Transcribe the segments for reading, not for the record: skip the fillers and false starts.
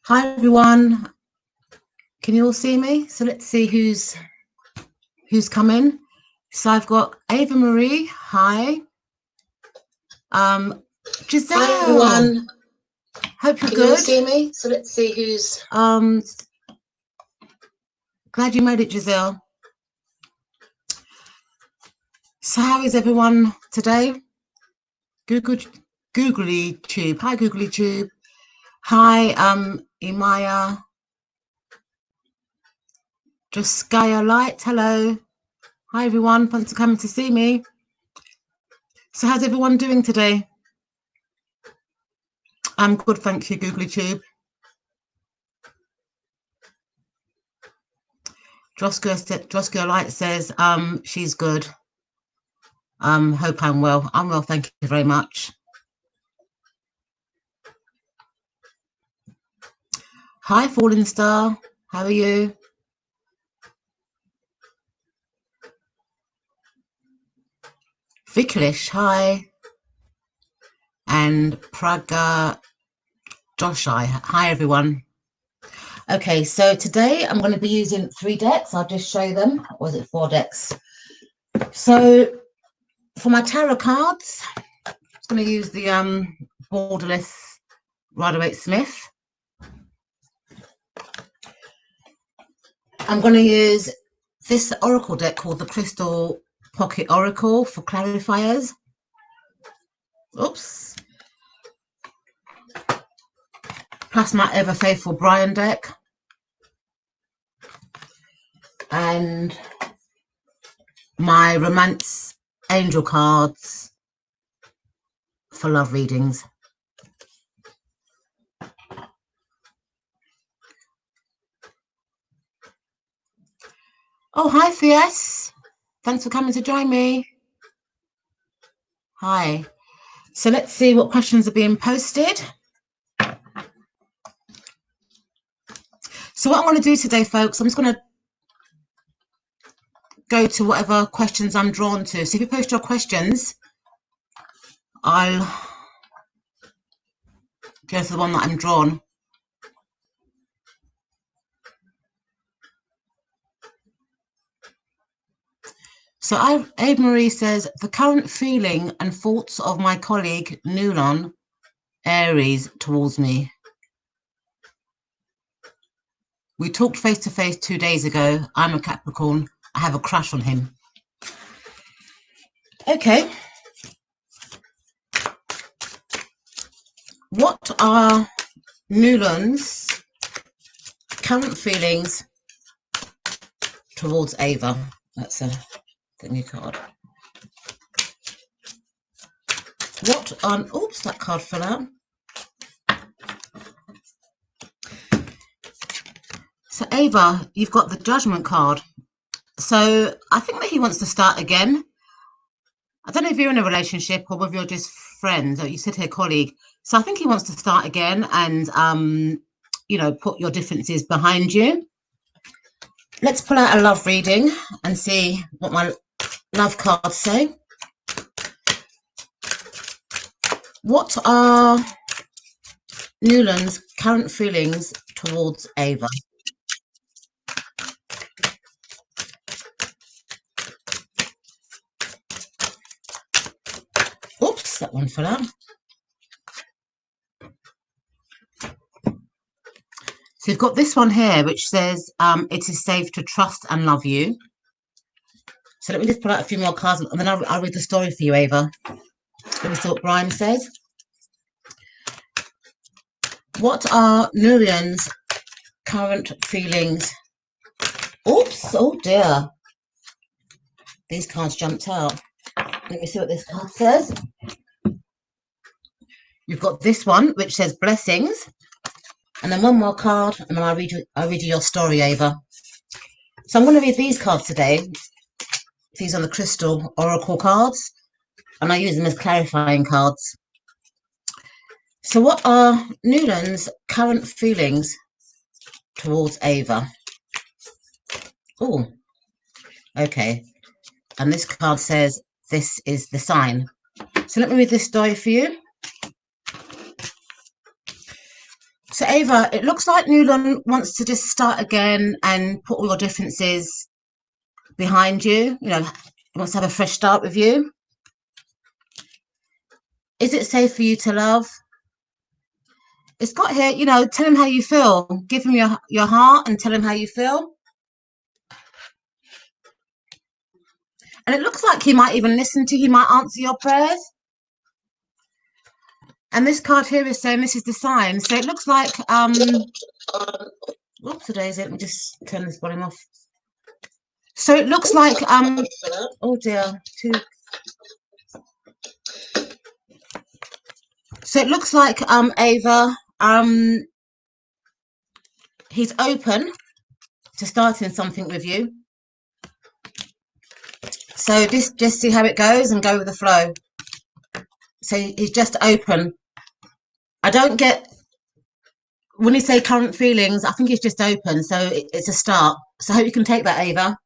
Hi everyone, can you all see me? So let's see who's come in. So I've got Ava Marie, hi. Giselle, hi everyone, hope you're can good. you all see me? So let's see who's glad you made it, Giselle. So how is everyone today? Googly Tube, hi Googly Tube, hi Imaya, Joskaya Light, hello, hi everyone, thanks for coming to see me. So how's everyone doing today? I'm good, thank you, Googly Tube. Droska Light says she's good. Hope I'm well. I'm well, thank you very much. Hi Falling Star, how are you? Viklish, hi. And Praga Joshai, hi everyone. Okay, so today I'm going to be using 3 decks. I'll just show them. Or was it 4 decks? So for my tarot cards, I'm going to use the Borderless Waite Smith. I'm going to use this oracle deck called the Crystal Pocket Oracle for clarifiers. Oops. Plus my ever faithful Brian deck. And my romance angel cards for love readings. Oh, hi Fies. Thanks for coming to join me. Hi. So let's see what questions are being posted. So what I'm going to do today, folks, I'm just going to go to whatever questions I'm drawn to. So if you post your questions, I'll go to the one that I'm drawn. So Ava Marie says, the current feeling and thoughts of my colleague Nulon Aries towards me. We talked face to face 2 days ago. I'm a Capricorn. I have a crush on him. Okay. What are Nulon's current feelings towards Ava? That's a new card. What on? Oops, that card fell out. So Ava, you've got the Judgment card. So I think that he wants to start again. I don't know if you're in a relationship or whether you're just friends, or you said here colleague. So I think he wants to start again and you know, put your differences behind you. Let's pull out a love reading and see what my love cards say. What are Newland's current feelings towards Ava? Oops, that one fell out. So you've got this one here, which says, it is safe to trust and love you. So let me just pull out a few more cards and then I'll read the story for you, Ava. Let me see what Brian says. What are Nurian's current feelings? Oops, oh dear. These cards jumped out. Let me see what this card says. You've got this one, which says blessings. And then one more card, and then I'll read you your story, Ava. So I'm going to read these cards today. These are the Crystal Oracle cards, and I use them as clarifying cards. So what are Newland's current feelings towards Ava? Oh, okay. And this card says, this is the sign. So let me read this story for you. So Ava, it looks like Newland wants to just start again and put all your differences behind you. You know, he wants to have a fresh start with you. Is it safe for you to love? It's got here, you know, tell him how you feel. Give him your heart and tell him how you feel. And it looks like he might even listen to you. He might answer your prayers. And this card here is saying this is the sign. So it looks like, whoops, today's it. Let me just turn this volume off. So it looks like, oh dear, So it looks like, Ava, he's open to starting something with you. So just see how it goes and go with the flow. So he's just open. I don't get, when you say current feelings, I think he's just open. So it's a start. So I hope you can take that, Ava.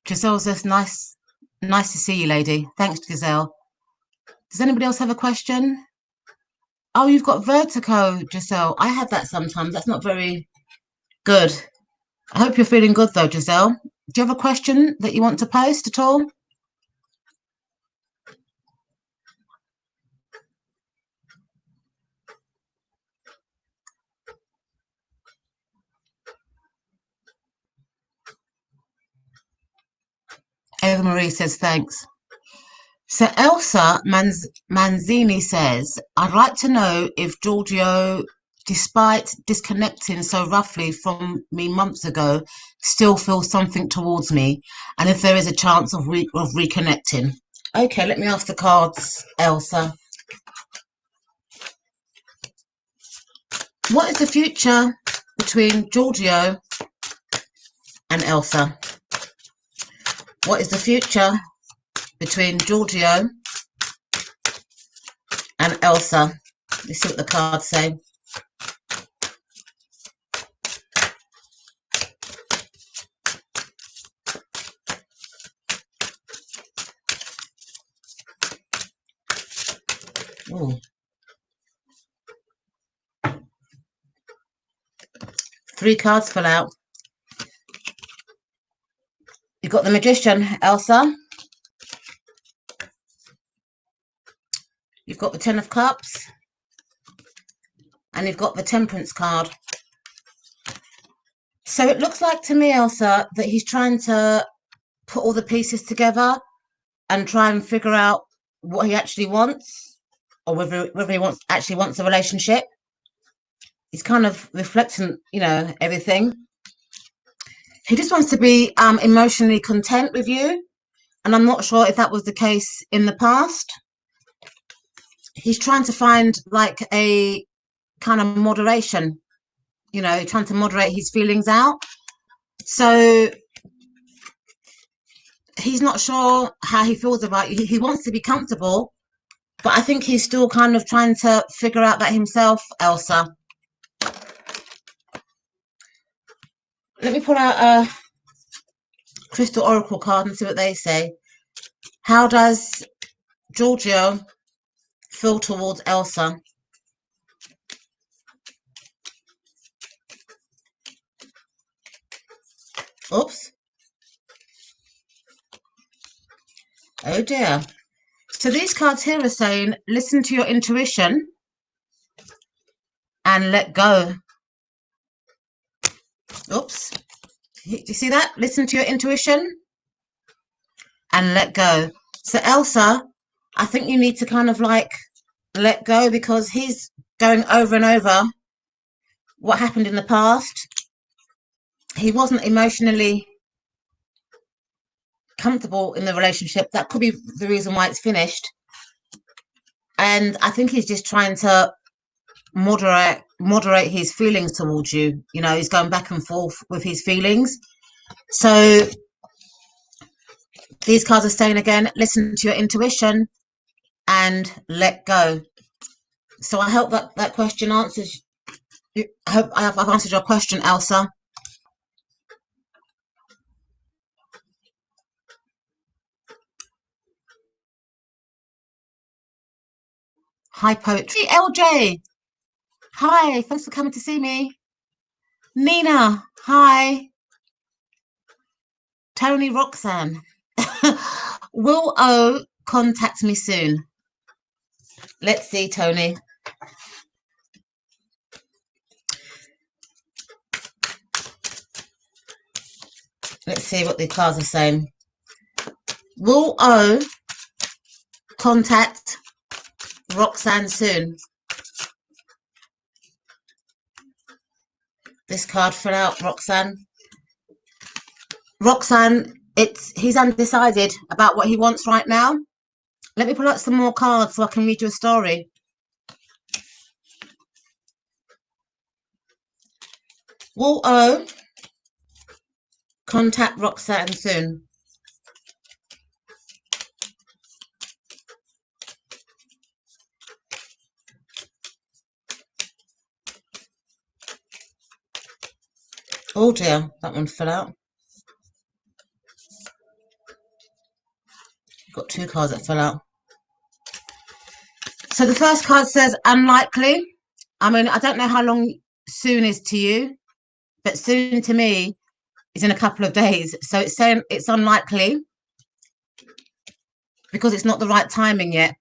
Giselle's just nice to see you, lady. Thanks, Giselle. Does anybody else have a question? Oh, you've got vertigo, Giselle. I have that sometimes. That's not very good. I hope you're feeling good though, Giselle. Do you have a question that you want to post at all? Eva Marie says thanks. So Elsa Manzini says, I'd like to know if Giorgio, despite disconnecting so roughly from me months ago, still feels something towards me, and if there is a chance of reconnecting. Okay, let me ask the cards, Elsa. What is the future between Giorgio and Elsa? What is the future between Giorgio and Elsa? Let's see what the cards say. Ooh. 3 cards fell out. You've got the Magician, Elsa. You've got the 10 of Cups. And you've got the Temperance card. So it looks like to me, Elsa, that he's trying to put all the pieces together and try and figure out what he actually wants, or whether he actually wants a relationship. He's kind of reflecting, you know, everything. He just wants to be emotionally content with you. And I'm not sure if that was the case in the past. He's trying to find like a kind of moderation, you know, trying to moderate his feelings out. So he's not sure how he feels about you. He wants to be comfortable, but I think he's still kind of trying to figure out that himself, Elsa. Let me pull out a Crystal Oracle card and see what they say. How does Giorgio feel towards Elsa? Oops. Oh dear. So these cards here are saying, listen to your intuition and let go. Oops. Do you see that? Listen to your intuition and let go. So Elsa, I think you need to kind of like let go, because he's going over and over what happened in the past. He wasn't emotionally comfortable in the relationship. That could be the reason why it's finished. And I think he's just trying to moderate his feelings towards you. You know, he's going back and forth with his feelings. So these cards are saying again, listen to your intuition and let go. So I hope that question answers. I hope I've answered your question, Elsa. Hi, Poetry. LJ. Hi, thanks for coming to see me. Nina. Hi. Tony Roxanne. Will O contact me soon? Let's see, Tony. Let's see what the cards are saying. Will O contact Roxanne soon? This card fell out, Roxanne. Roxanne, he's undecided about what he wants right now. Let me pull out some more cards so I can read you a story. Will O contact Roxanne soon? Oh dear, that one fell out. Got two cards that fell out. So the first card says unlikely. I mean, I don't know how long soon is to you, but soon to me is in a couple of days. So it's saying it's unlikely because it's not the right timing yet.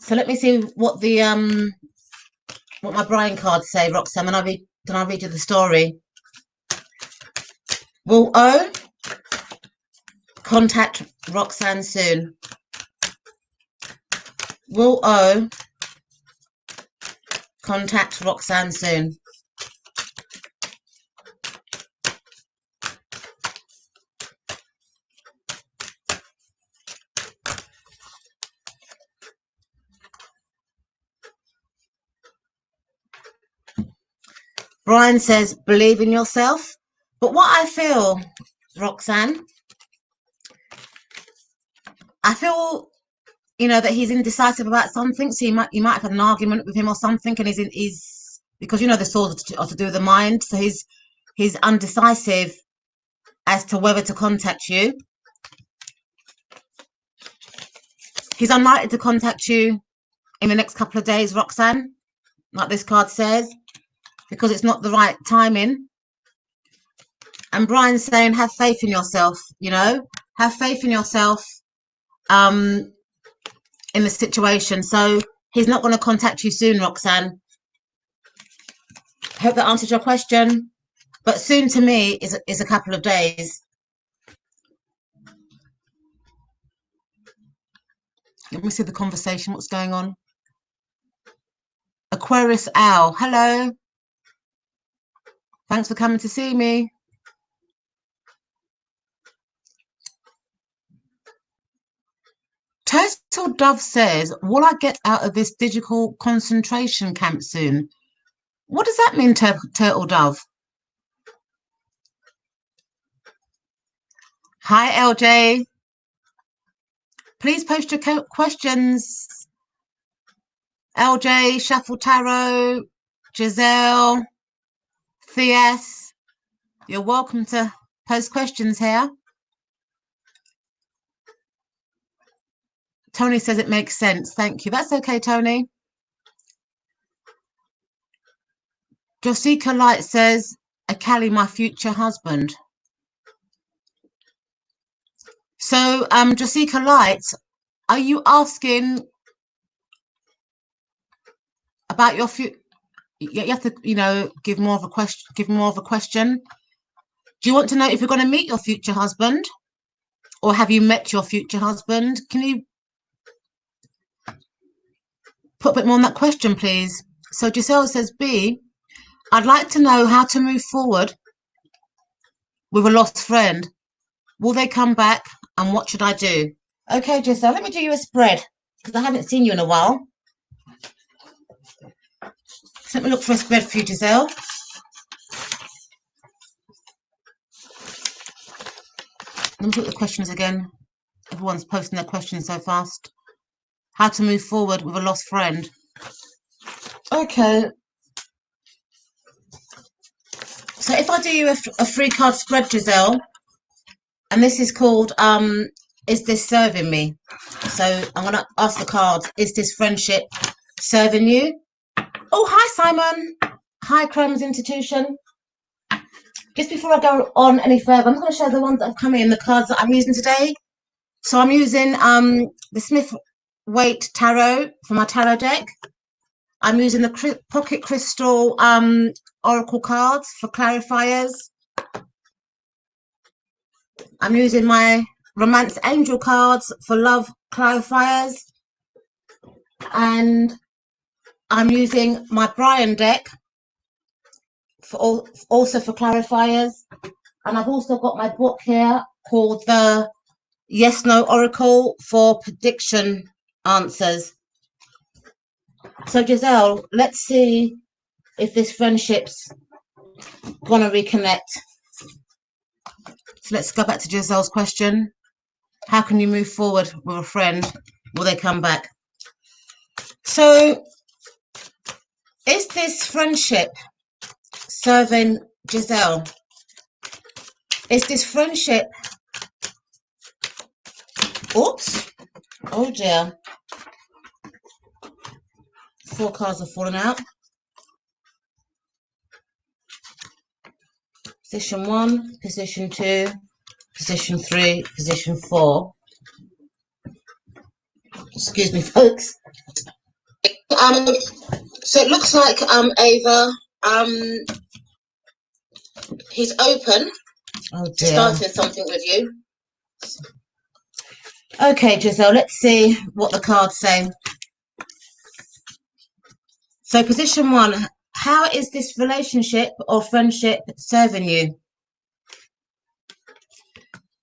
So let me see what the what my Brian cards say, Roxanne. Then I read you the story. Will O contact Roxanne soon? Will O contact Roxanne soon? Brian says, believe in yourself. But what I feel, Roxanne, I feel, that he's indecisive about something. So you might have had an argument with him or something, and he's because the swords are to do with the mind. So he's undecisive as to whether to contact you. He's unlikely to contact you in the next couple of days, Roxanne, like this card says, because it's not the right timing. And Brian's saying, have faith in yourself, have faith in yourself in the situation. So he's not going to contact you soon, Roxanne. Hope that answers your question. But soon to me is a couple of days. Let me see the conversation, what's going on. Aquarius Owl, hello. Thanks for coming to see me. Turtle Dove says, will I get out of this digital concentration camp soon? What does that mean, Turtle Dove? Hi, LJ. Please post your questions. LJ, Shuffle Tarot, Giselle, Theas. You're welcome to post questions here. Tony says it makes sense. Thank you. That's okay, Tony. Jessica Light says, Akali, my future husband. So, Jessica Light, are you asking about your future? You have to, give more of a question. Do you want to know if you're going to meet your future husband, or have you met your future husband? Can you put a bit more on that question, please? So Giselle says, B, I'd like to know how to move forward with a lost friend. Will they come back, and what should I do? Okay, Giselle, let me do you a spread because I haven't seen you in a while. So let me look for a spread for you, Giselle. Let me look at the questions again. Everyone's posting their questions so fast. How to move forward with a lost friend. Okay. So if I do you a free card spread, Giselle, and this is called is this serving me? So I'm going to ask the cards, is this friendship serving you? Oh, hi, Simon. Hi, Chrome's Institution. Just before I go on any further, I'm going to show the ones that have come in, the cards that I'm using today. So I'm using the Smith Waite Tarot for my tarot deck. I'm using the Pocket Crystal Oracle cards for clarifiers. I'm using my Romance Angel cards for love clarifiers. And I'm using my Brian deck for also for clarifiers. And I've also got my book here called the Yes No Oracle for prediction answers. So Giselle, let's see if this friendship's gonna reconnect. So let's go back to Giselle's question. How can you move forward with a friend? Will they come back? So is this friendship serving Giselle? Is this friendship... Oops. Oh dear. 4 cards have fallen out. Position 1, position 2, position 3, position 4. Excuse me, folks. So it looks like Ava, he's open to starting something with you. Okay, Giselle, let's see what the cards say. So position 1, how is this relationship or friendship serving you?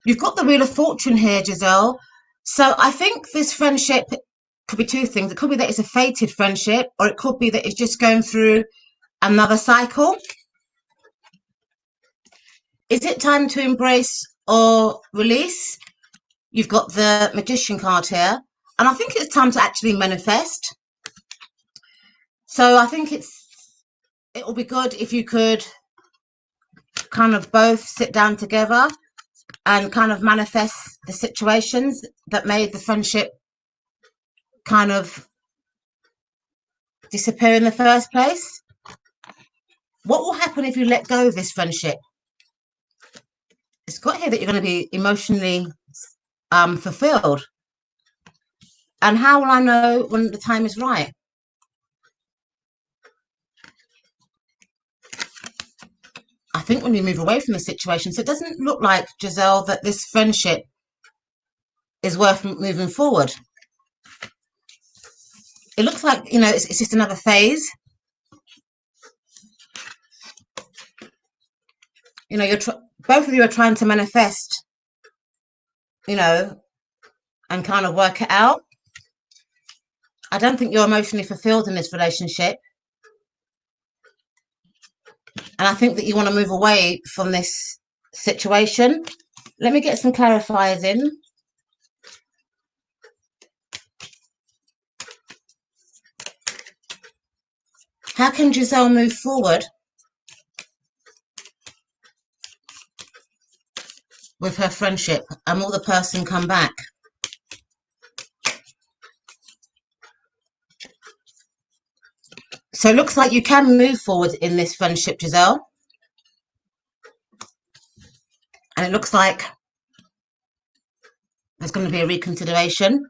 You've got the Wheel of Fortune here, Giselle. So I think this friendship could be 2 things. It could be that it's a fated friendship, or it could be that it's just going through another cycle. Is it time to embrace or release? You've got the Magician card here, and I think it's time to actually manifest. So I think it will be good if you could kind of both sit down together and kind of manifest the situations that made the friendship kind of disappear in the first place. What will happen if you let go of this friendship? It's got here that you're going to be emotionally fulfilled. And how will I know when the time is right? I think when you move away from the situation. So it doesn't look like, Giselle, that this friendship is worth moving forward. It looks like, you know, it's just another phase. You know, both of you are trying to manifest, you know, and kind of work it out. I don't think you're emotionally fulfilled in this relationship. And I think that you want to move away from this situation. Let me get some clarifiers in. How can Giselle move forward with her friendship, and will the person come back? So it looks like you can move forward in this friendship, Giselle. And it looks like there's going to be a reconsideration.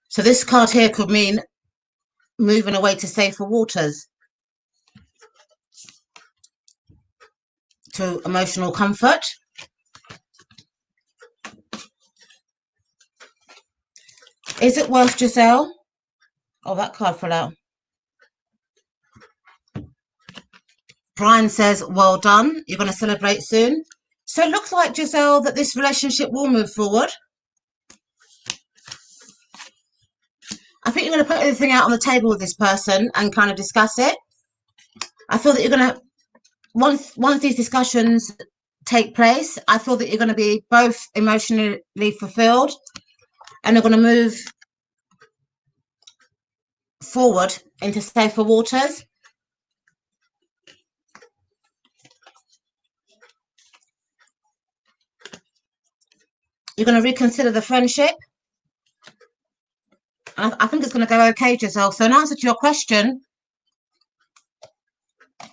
So this card here could mean moving away to safer waters, to emotional comfort. Is it worth, Giselle? Oh, that card fell out. Brian says, well done. You're going to celebrate soon. So it looks like, Giselle, that this relationship will move forward. I think you're going to put everything out on the table with this person and kind of discuss it. I feel that you're going to, once these discussions take place, I feel that you're going to be both emotionally fulfilled and you're going to move forward into safer waters. You're going to reconsider the friendship. I think it's going to go okay, Giselle. So in answer to your question,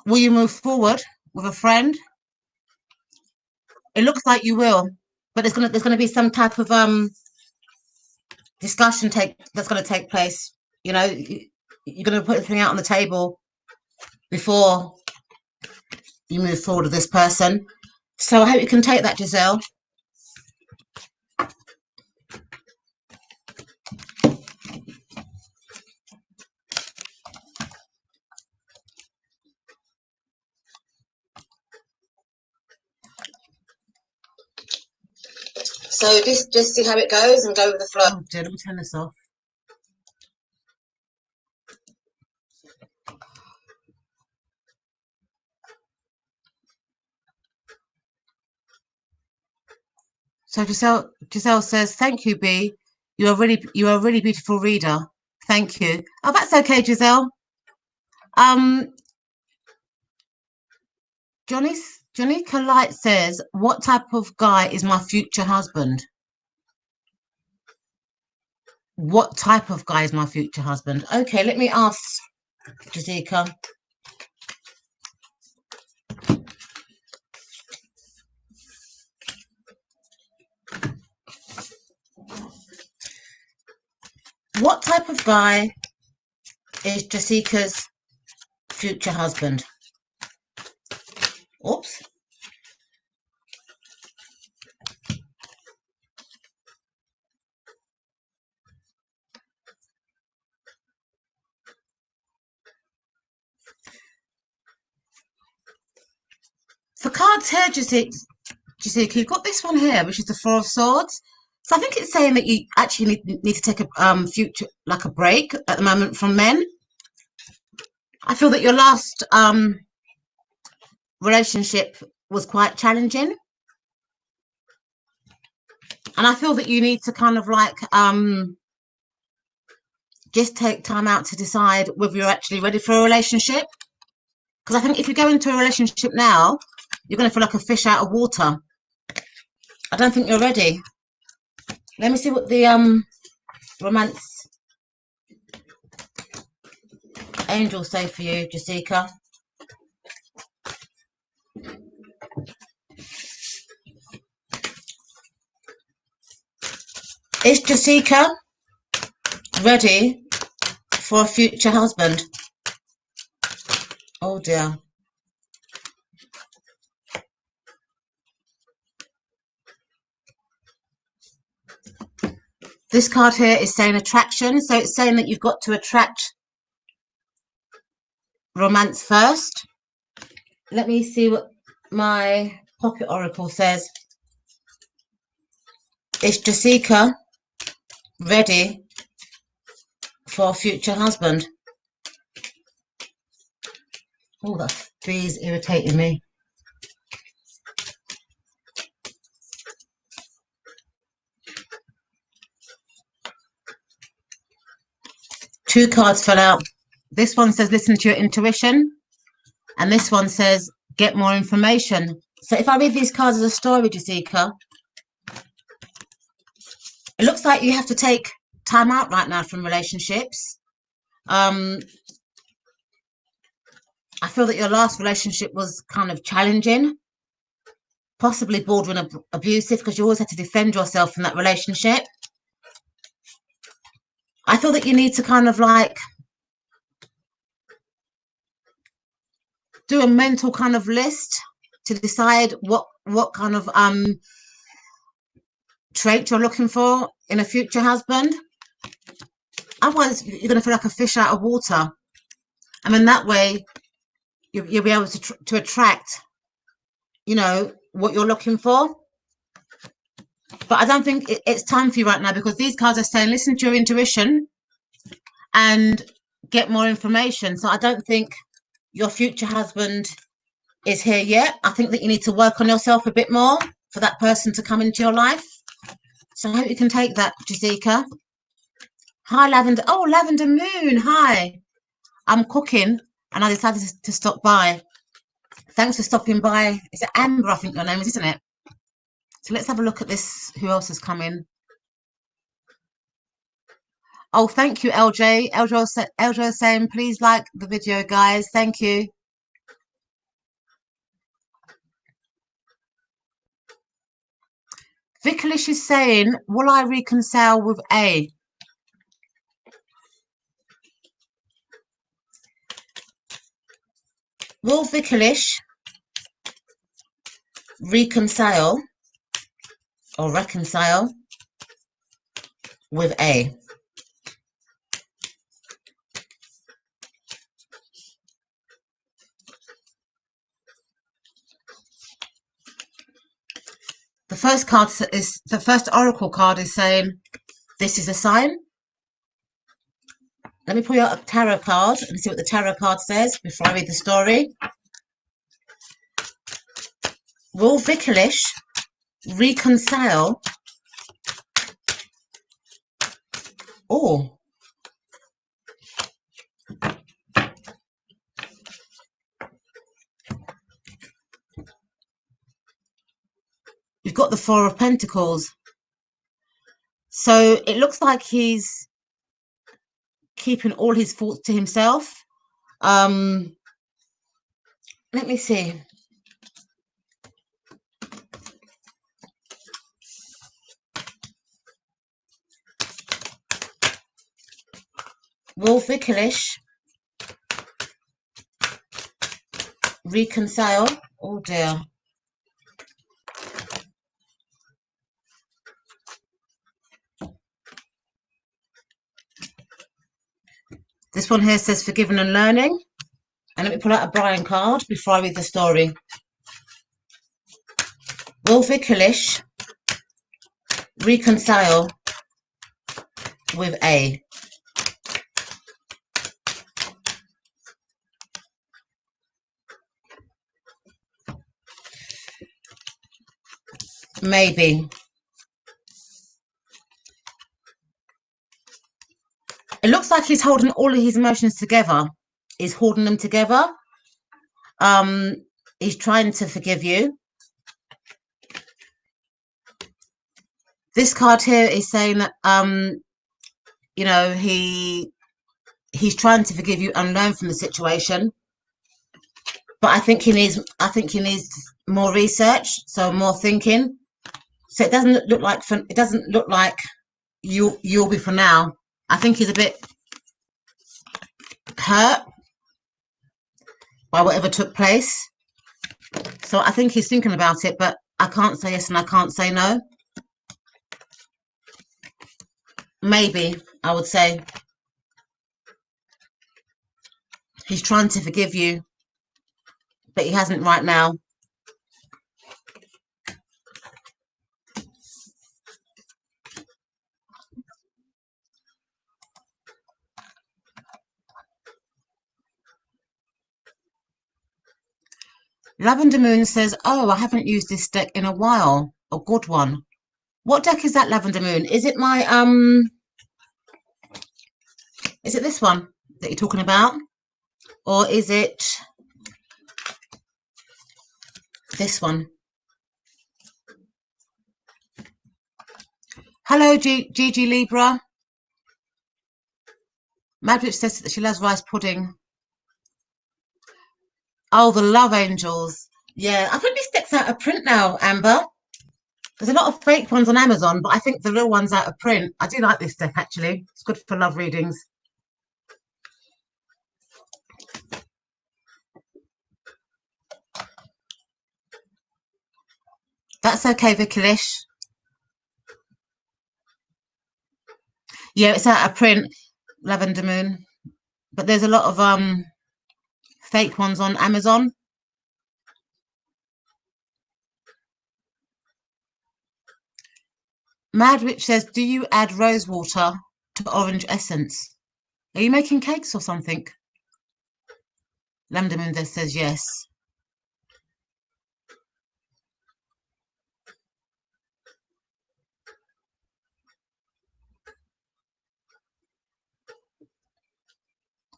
will you move forward with a friend? It looks like you will, but there's going to be some type of discussion that's going to take place. You know, you're going to put everything out on the table before you move forward with this person. So I hope you can take that, Giselle. So just see how it goes and go with the flow. Oh dear, let me turn this off. So Giselle says, "Thank you, B. You are a really beautiful reader. Thank you." Oh, that's okay, Giselle. Johnny Light says, "What type of guy is my future husband?" What type of guy is my future husband? Okay, let me ask Jessica. What type of guy is Jessica's future husband? Oops. For cards here, Jessica, you've got this one here, which is the Four of Swords. So I think it's saying that you actually need to take a future, like a break at the moment from men. I feel that your last relationship was quite challenging. And I feel that you need to kind of like just take time out to decide whether you're actually ready for a relationship. Because I think if you go into a relationship now, you're going to feel like a fish out of water. I don't think you're ready. Let me see what the romance angels say for you, Jessica. Is Jessica ready for a future husband? Oh dear. This card here is saying attraction. So it's saying that you've got to attract romance first. Let me see what my pocket oracle says. Is Jessica ready for a future husband? Oh, that bee's irritating me. Two cards fell out. This one says listen to your intuition, and this one says get more information. So if I read these cards as a story, Jessica, it looks like you have to take time out right now from relationships. I feel that your last relationship was kind of challenging, possibly bordering abusive, because you always had to defend yourself in that relationship. I feel that you need to kind of like do a mental kind of list to decide what kind of trait you're looking for in a future husband. Otherwise, you're going to feel like a fish out of water. I mean, that way you'll be able to attract, you know, what you're looking for. But I don't think it's time for you right now, because these cards are saying listen to your intuition and get more information. So I don't think your future husband is here yet. I think that you need to work on yourself a bit more for that person to come into your life. So I hope you can take that, Jessica. Hi, Lavender. Oh, Lavender Moon. Hi. I'm cooking and I decided to stop by. Thanks for stopping by. Is it Amber? I think your name is, isn't it? So let's have a look at this. Who else has come in? Oh, thank you, LJ. LJ is saying, please like the video, guys. Thank you. Vicalish is saying, will I reconcile with A? Will Vicalish reconcile or reconcile with A? The first oracle card is saying this is a sign. Let me pull out a tarot card and see what the tarot card says before I read the story. Will Vicalish reconcile? Oh, you've got the Four of Pentacles. So it looks like he's keeping all his thoughts to himself. Let me see. Will Vicalish reconcile? Oh dear. This one here says forgiving and learning. And let me pull out a Brian card before I read the story. Will Vicalish reconcile with A? Maybe. It looks like he's holding all of his emotions together. He's holding them together. He's trying to forgive you. This card here is saying that you know, he's trying to forgive you and learn from the situation. But I think he needs more research, so more thinking. So it doesn't look like you'll be for now. I think he's a bit hurt by whatever took place. So I think he's thinking about it, but I can't say yes and I can't say no. Maybe, I would say. He's trying to forgive you, but he hasn't right now. Lavender Moon says, oh, I haven't used this deck in a while. A good one. What deck is that, Lavender Moon? Is it my, is it this one that you're talking about? Or is it this one? Hello, Gigi Libra. Madwitch says that she loves rice pudding. Oh, the Love Angels. Yeah, I think this deck's out of print now, Amber. There's a lot of fake ones on Amazon, but I think the real one's out of print. I do like this deck, actually. It's good for love readings. That's okay, Vicalish. Yeah, it's out of print, Lavender Moon. But there's a lot of fake ones on Amazon. Madwitch says, do you add rose water to orange essence? Are you making cakes or something? Lavender Moon says yes.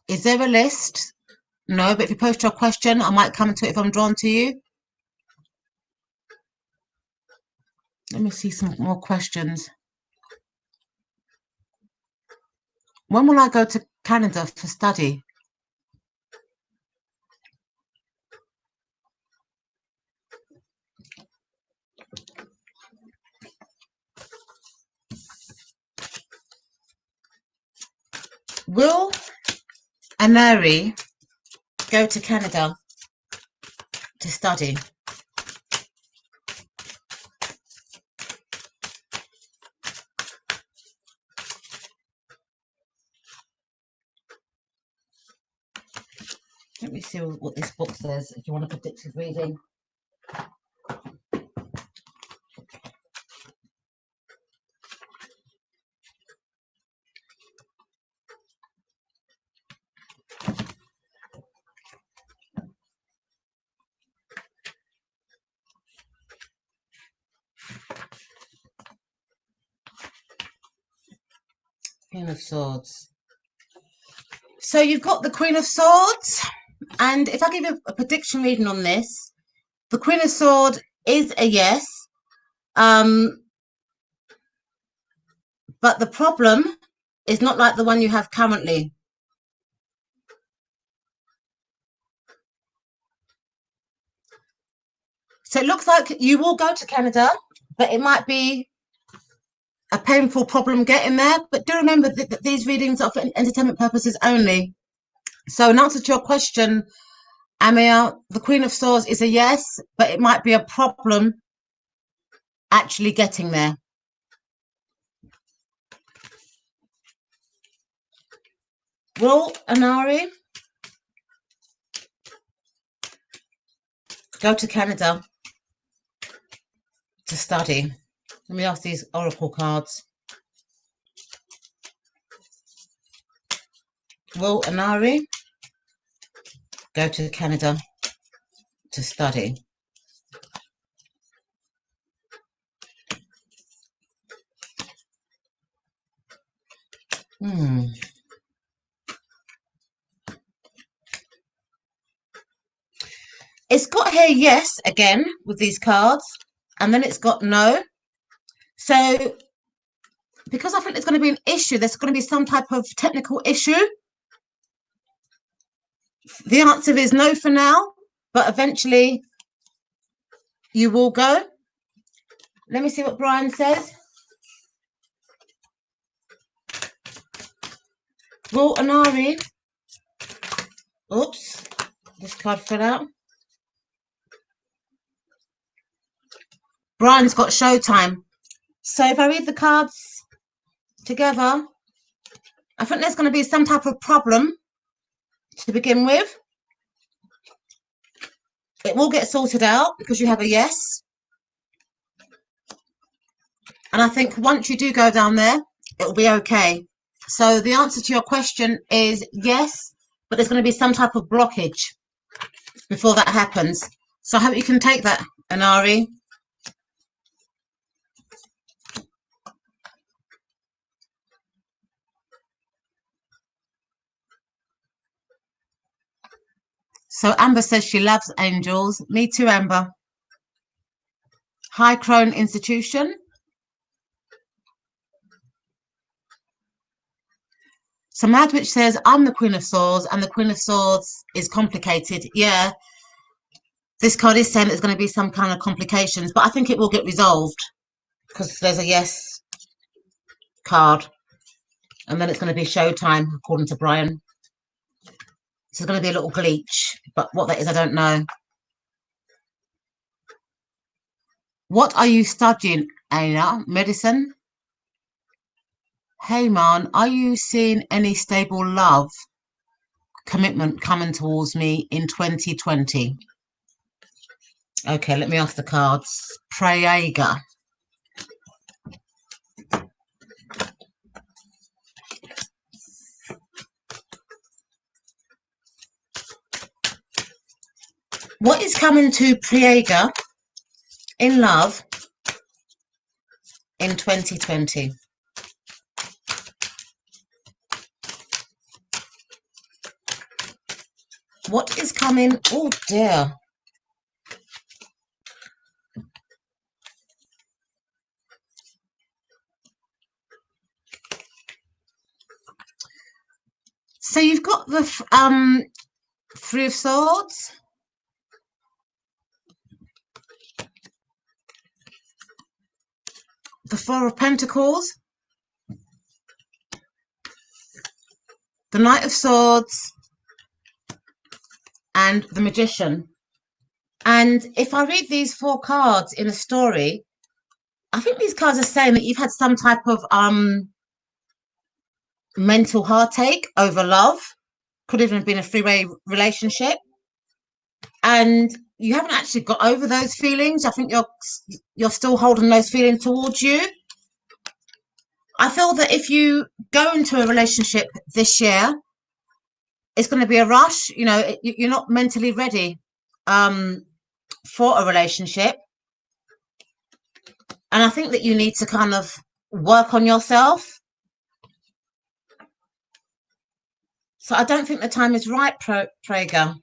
Is there a list? No, but if you post your question, I might come to it if I'm drawn to you. Let me see some more questions. When will I go to Canada for study? Will Anari go to Canada to study? Let me see what this book says if you want a predictive reading. Queen of Swords. So you've got the Queen of Swords, and if I give you a prediction reading on this, the Queen of Swords is a yes, but the problem is not like the one you have currently. So it looks like you will go to Canada, but it might be a painful problem getting there. But do remember that these readings are for entertainment purposes only. So in answer to your question, Amir, the Queen of Swords is a yes, but it might be a problem actually getting there. Will Anari go to Canada to study? Let me ask these oracle cards. Will Anari go to Canada to study? It's got here yes again with these cards, and then it's got no. So because I think there's going to be an issue, there's going to be some type of technical issue. The answer is no for now, but eventually you will go. Let me see what Brian says. Will Anari, oops, this card fell out. Brian's got showtime. So if I read the cards together, I think there's going to be some type of problem to begin with. It will get sorted out because you have a yes. And I think once you do go down there, it will be okay. So the answer to your question is yes, but there's going to be some type of blockage before that happens. So I hope you can take that, Anari. So Amber says she loves angels. Me too, Amber. High Crone Institution. So Madwitch says, I'm the Queen of Swords, and the Queen of Swords is complicated. Yeah, this card is saying there's going to be some kind of complications, but I think it will get resolved because there's a yes card. And then it's going to be showtime, according to Brian. So there's going to be a little glitch, but what that is, I don't know. What are you studying, Aina? Medicine? Hey, man, are you seeing any stable love commitment coming towards me in 2020? Okay, let me ask the cards. Prayaga. What is coming to Prayaga in love in 2020? What is coming? Oh dear. So you've got the Three of Swords, the Four of Pentacles, the Knight of Swords, and the Magician. And if I read these four cards in a story, I think these cards are saying that you've had some type of mental heartache over love. Could even have been a three-way relationship. And you haven't actually got over those feelings. I think you're still holding those feelings towards you. I feel that if you go into a relationship this year, it's going to be a rush. You know, you're not mentally ready for a relationship. And I think that you need to kind of work on yourself. So I don't think the time is right, Prager.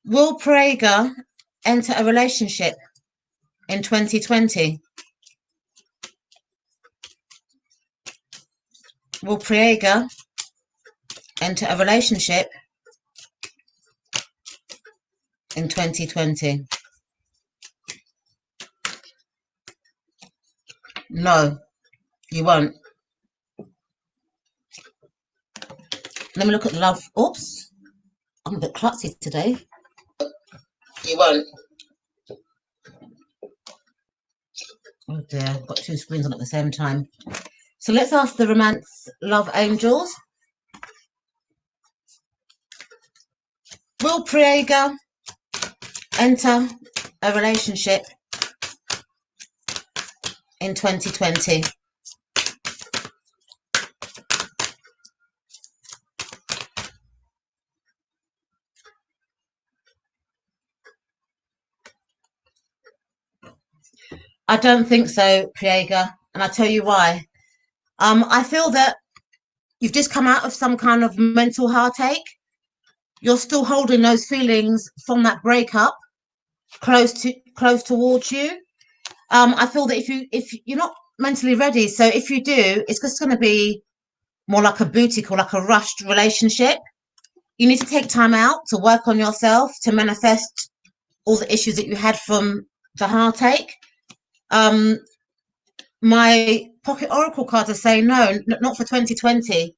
Will Prager enter a relationship in 2020? Will Prager enter a relationship in 2020? No, you won't. Let me look at the love. Oops, I'm a bit klutzy today. You won't. Oh dear, I've got two screens on at the same time. So let's ask the romance love angels. Will Prager enter a relationship in 2020? I don't think so, Prager, and I'll tell you why. I feel that you've just come out of some kind of mental heartache. You're still holding those feelings from that breakup close towards you. I feel that if you're not mentally ready, so if you do, it's just going to be more like a boutique or like a rushed relationship. You need to take time out to work on yourself, to manifest all the issues that you had from the heartache. My pocket oracle cards are saying no, not for 2020.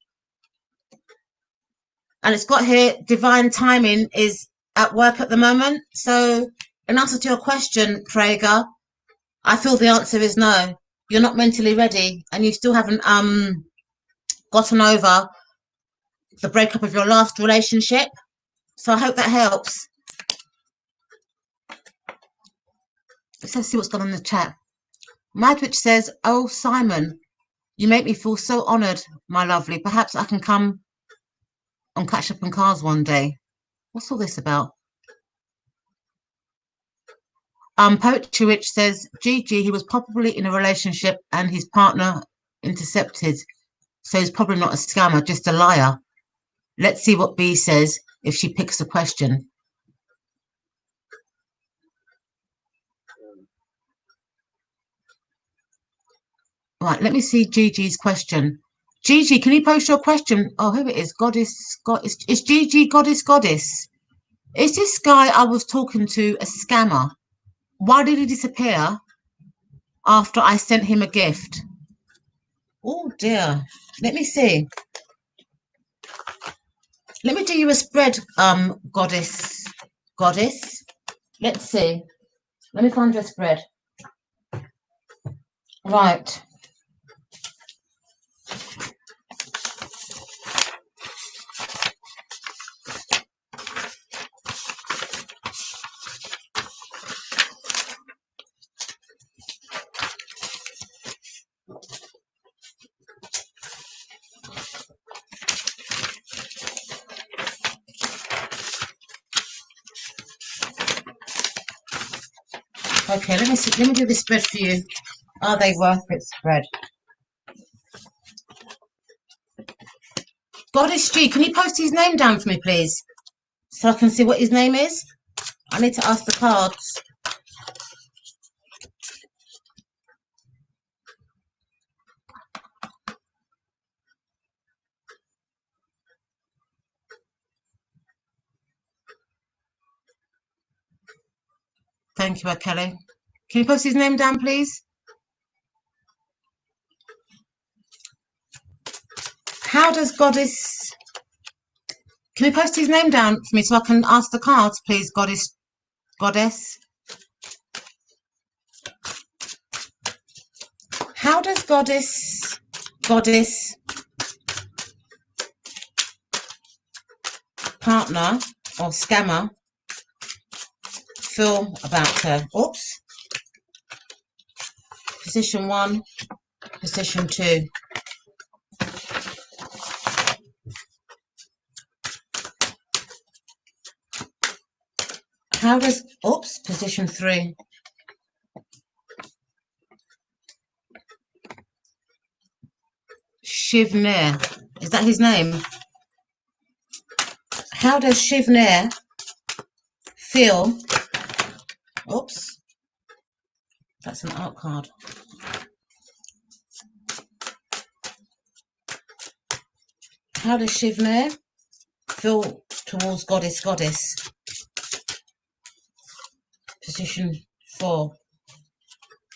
And it's got here, divine timing is at work at the moment. So in answer to your question, Prager, I feel the answer is no. You're not mentally ready, and you still haven't gotten over the breakup of your last relationship. So I hope that helps. Let's see what's gone on in the chat. Madwich says, "Oh, Simon, you make me feel so honoured, my lovely. Perhaps I can come on Catch Up on Cars one day." What's all this about? Poetry Witch says, "Gigi, he was probably in a relationship and his partner intercepted. So he's probably not a scammer, just a liar. Let's see what B says if she picks a question." Right, let me see Gigi's question. Gigi, can you post your question? Oh, here it is. Goddess. Is Gigi Goddess? Is this guy I was talking to a scammer? Why did he disappear after I sent him a gift? Oh dear. Let me see. Let me do you a spread, Goddess. Let's see. Let me find your spread. Right. Okay, let me see. Let me do this spread for you. Are they worth it spread? Goddess G, can you post his name down for me, please? So I can see what his name is. I need to ask the cards. Thank you, Kelly. Can you post his name down, please? How does Goddess... Can you post his name down for me so I can ask the cards, please, Goddess? How does Goddess partner or scammer feel about her? Oops. Position 1, position 2. How does... Oops, position 3. Shivnir. Is that his name? How does Shivnir feel... Oops. That's an art card. How does Shivnir feel towards Goddess? Position 4.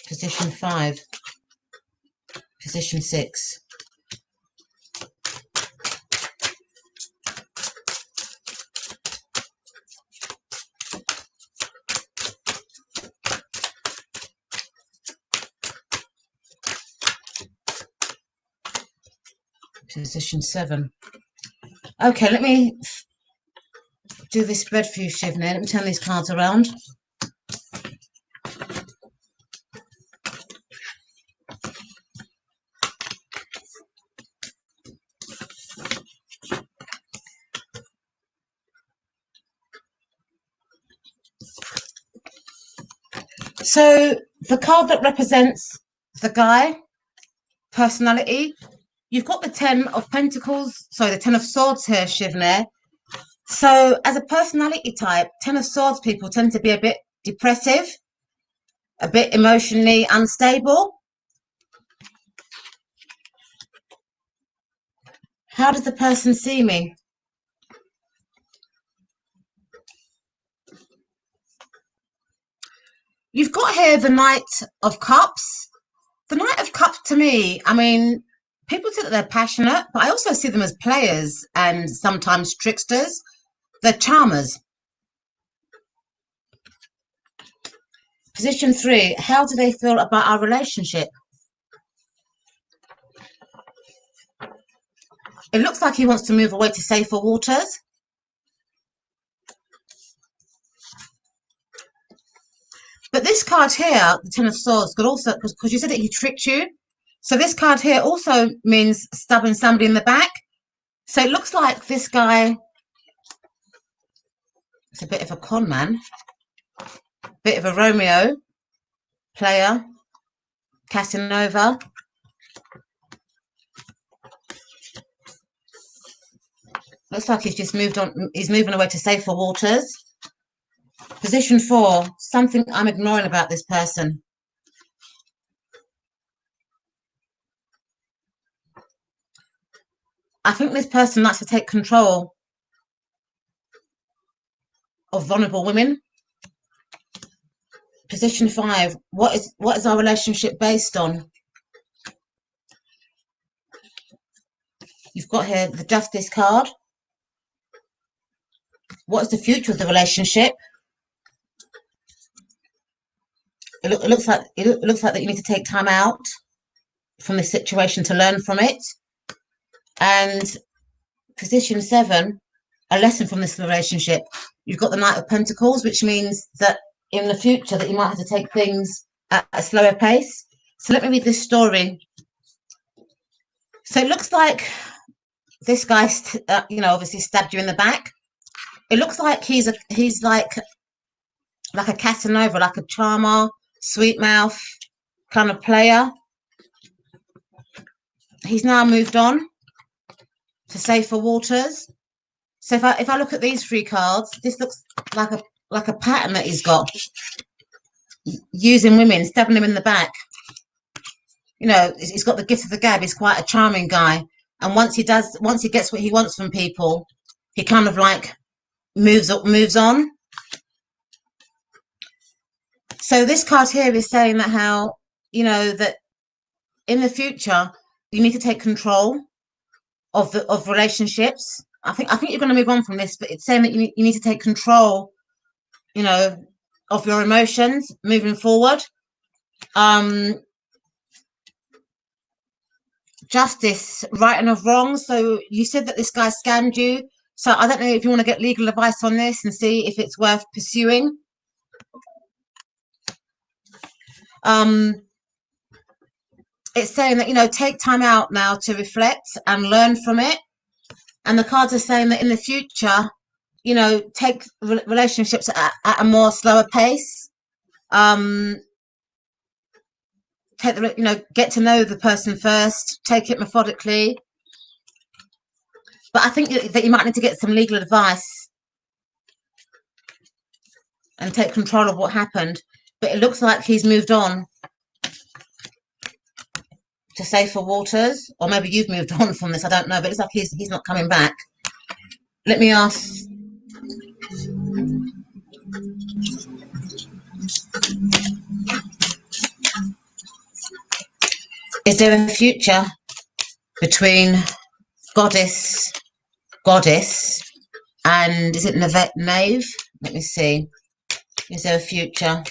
Position 5. Position 6. Position 7. Okay, let me do this spread for you, Shivnir. Let me turn these cards around. So the card that represents the guy, personality, you've got the 10 of Pentacles, sorry, the 10 of Swords here, Shivnir. So as a personality type, 10 of Swords people tend to be a bit depressive, a bit emotionally unstable. How does the person see me? You've got here the Knight of Cups. The Knight of Cups to me, I mean, people say that they're passionate, but I also see them as players and sometimes tricksters. They're charmers. Position 3, how do they feel about our relationship? It looks like he wants to move away to safer waters. But this card here, the 10 of Swords, could also, because you said that he tricked you. So this card here also means stabbing somebody in the back. So it looks like this guy is a bit of a con man, bit of a Romeo player, Casanova. Looks like he's just moved on. He's moving away to safer waters. Position 4, something I'm ignoring about this person. I think this person likes to take control of vulnerable women. Position 5, what is our relationship based on? You've got here the Justice card. What is the future of the relationship? It looks like that you need to take time out from this situation to learn from it. And position 7, a lesson from this relationship. You've got the Knight of Pentacles, which means that in the future that you might have to take things at a slower pace. So let me read this story. So it looks like this guy, obviously stabbed you in the back. It looks like he's like a Casanova, like a charmer, sweet mouth kind of player. He's now moved on to safer waters. So if I look at these 3 cards, this looks like a pattern that he's got, using women, stabbing them in the back. You know, he's got the gift of the gab. He's quite a charming guy, and once he gets what he wants from people, he kind of like moves on. So this card here is saying that how, that in the future you need to take control of relationships. I think you're going to move on from this, but it's saying that you need to take control, of your emotions moving forward. Justice, right and of wrong. So you said that this guy scammed you. So I don't know if you want to get legal advice on this and see if it's worth pursuing. It's saying that, take time out now to reflect and learn from it. And the cards are saying that in the future, take relationships at a more slower pace. Get to know the person first, take it methodically. But I think that you might need to get some legal advice and take control of what happened. But it looks like he's moved on to safer waters, or maybe you've moved on from this. I don't know, but it's like he's not coming back. Let me ask. Is there a future between goddess, and is it knave? Let me see. Is there a future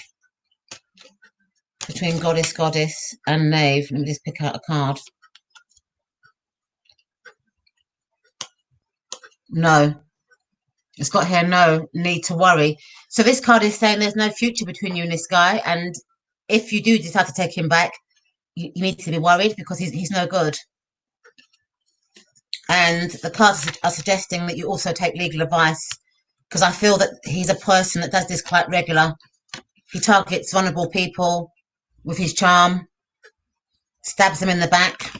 between goddess, and knave? Let me just pick out a card. No. It's got here, no need to worry. So this card is saying there's no future between you and this guy. And if you do decide to take him back, you need to be worried because he's no good. And the cards are suggesting that you also take legal advice because I feel that he's a person that does this quite regular. He targets vulnerable people with his charm, stabs them in the back,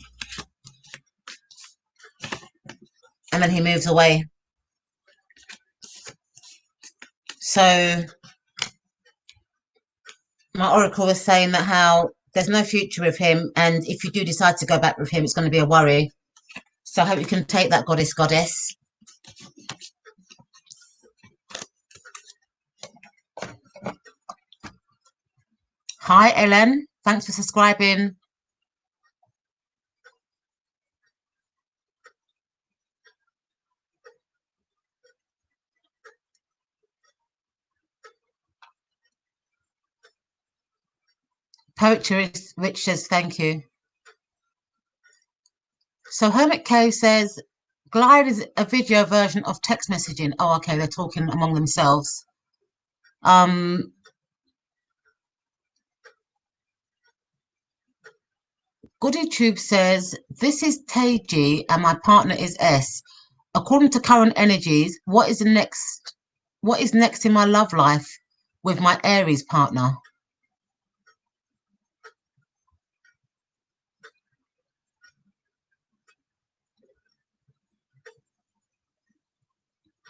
and then he moves away. So my oracle is saying that how there's no future with him, and if you do decide to go back with him, it's going to be a worry. So I hope you can take that, goddess. Hi, Ellen. Thanks for subscribing. Poetry Rich says thank you. So Hermit K says Glide is a video version of text messaging. Oh, okay, they're talking among themselves. GoodyTube says this is Teji and my partner is S. According to current energies, what is next in my love life with my Aries partner?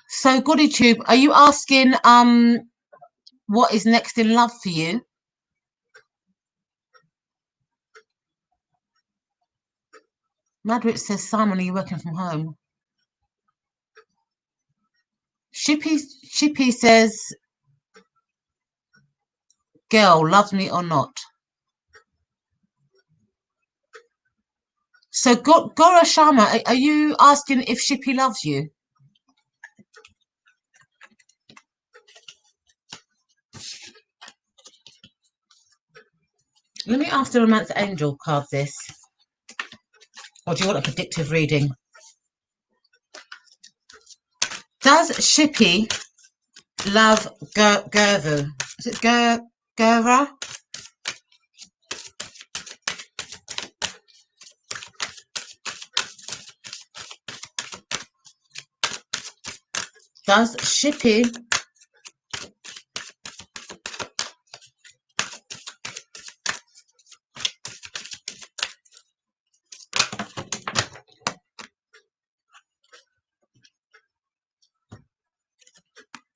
So GoodyTube, are you asking what is next in love for you? Madrid says, Simon, are you working from home? Shippy says, girl, loves me or not? So Gora Sharma, are you asking if Shippy loves you? Let me ask the Romance Angel card this. Or do you want a predictive reading? Does Shippy love Gervu? Is it Gera? Does Shippy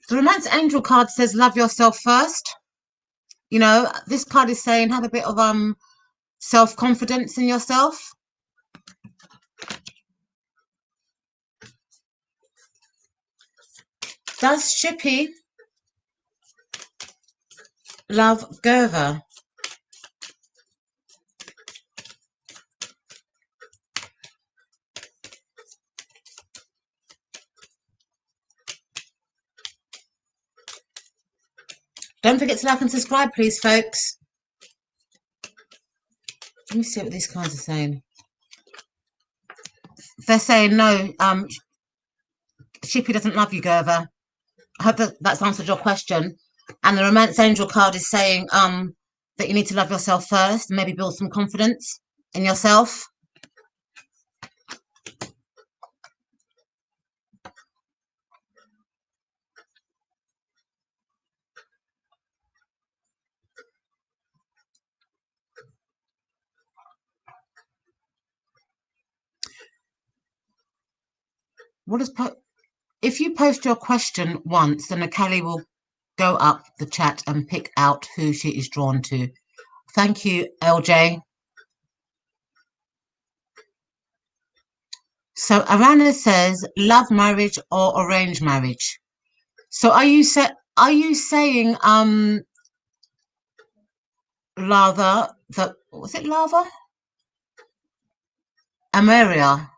The Romance Angel card says love yourself first. This card is saying have a bit of self-confidence in yourself. Does Shippy Love Gerva. Don't forget to like and subscribe, please, folks. Let me see what these cards are saying. They're saying no, Shippy doesn't love you, Gerva. I hope that's answered your question. And the Romance Angel card is saying that you need to love yourself first and maybe build some confidence in yourself. If you post your question once, then Akali will go up the chat and pick out who she is drawn to. Thank you, LJ. So Arana says, love marriage or arranged marriage. So are you saying Lava, was it Lava? Amaria.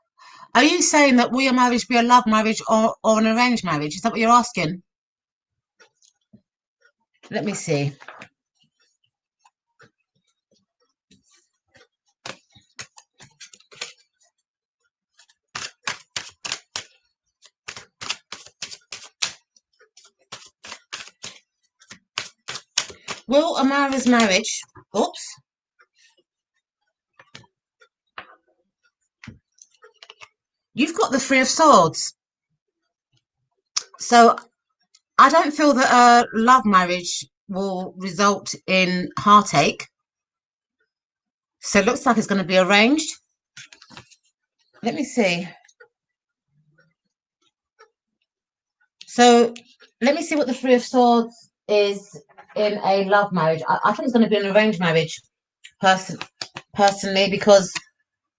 Are you saying that will your marriage be a love marriage or an arranged marriage? Is that what you're asking? Let me see. Will Amara's marriage, oops. You've got the Three of Swords. So I don't feel that a love marriage will result in heartache. So it looks like it's going to be arranged. Let me see. So let me see what the Three of Swords is in a love marriage. I think it's going to be an arranged marriage, personally, because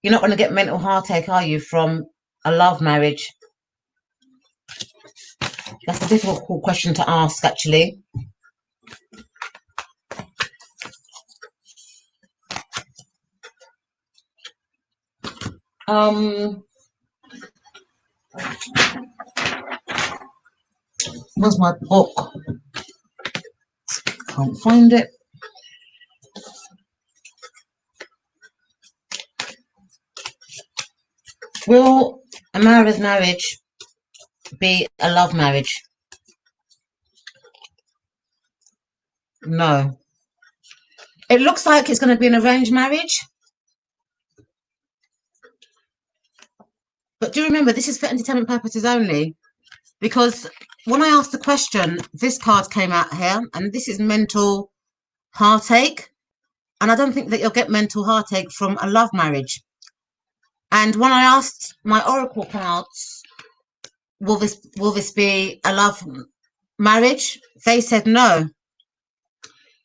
you're not going to get mental heartache, are you, from a love marriage? That's a difficult question to ask, actually. Where's my book? Can't find it. Will Amara's marriage be a love marriage? No. It looks like it's going to be an arranged marriage. But do remember, this is for entertainment purposes only. Because when I asked the question, this card came out here, and this is mental heartache. And I don't think that you'll get mental heartache from a love marriage. And when I asked my oracle cards, will this be a love marriage? They said no.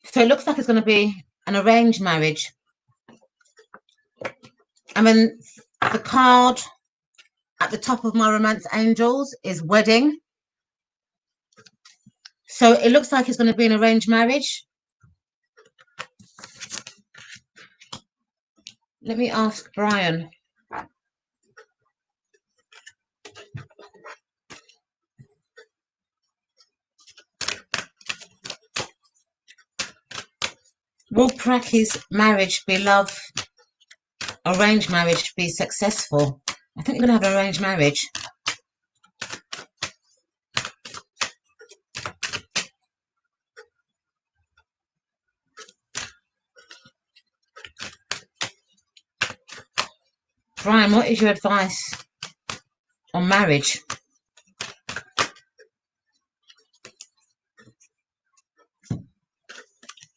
So it looks like it's going to be an arranged marriage. And then the card at the top of my Romance Angels is wedding. So it looks like it's going to be an arranged marriage. Let me ask Brian. Will Praki's marriage be love? Arranged marriage be successful? I think you're going to have an arranged marriage. Brian, what is your advice on marriage?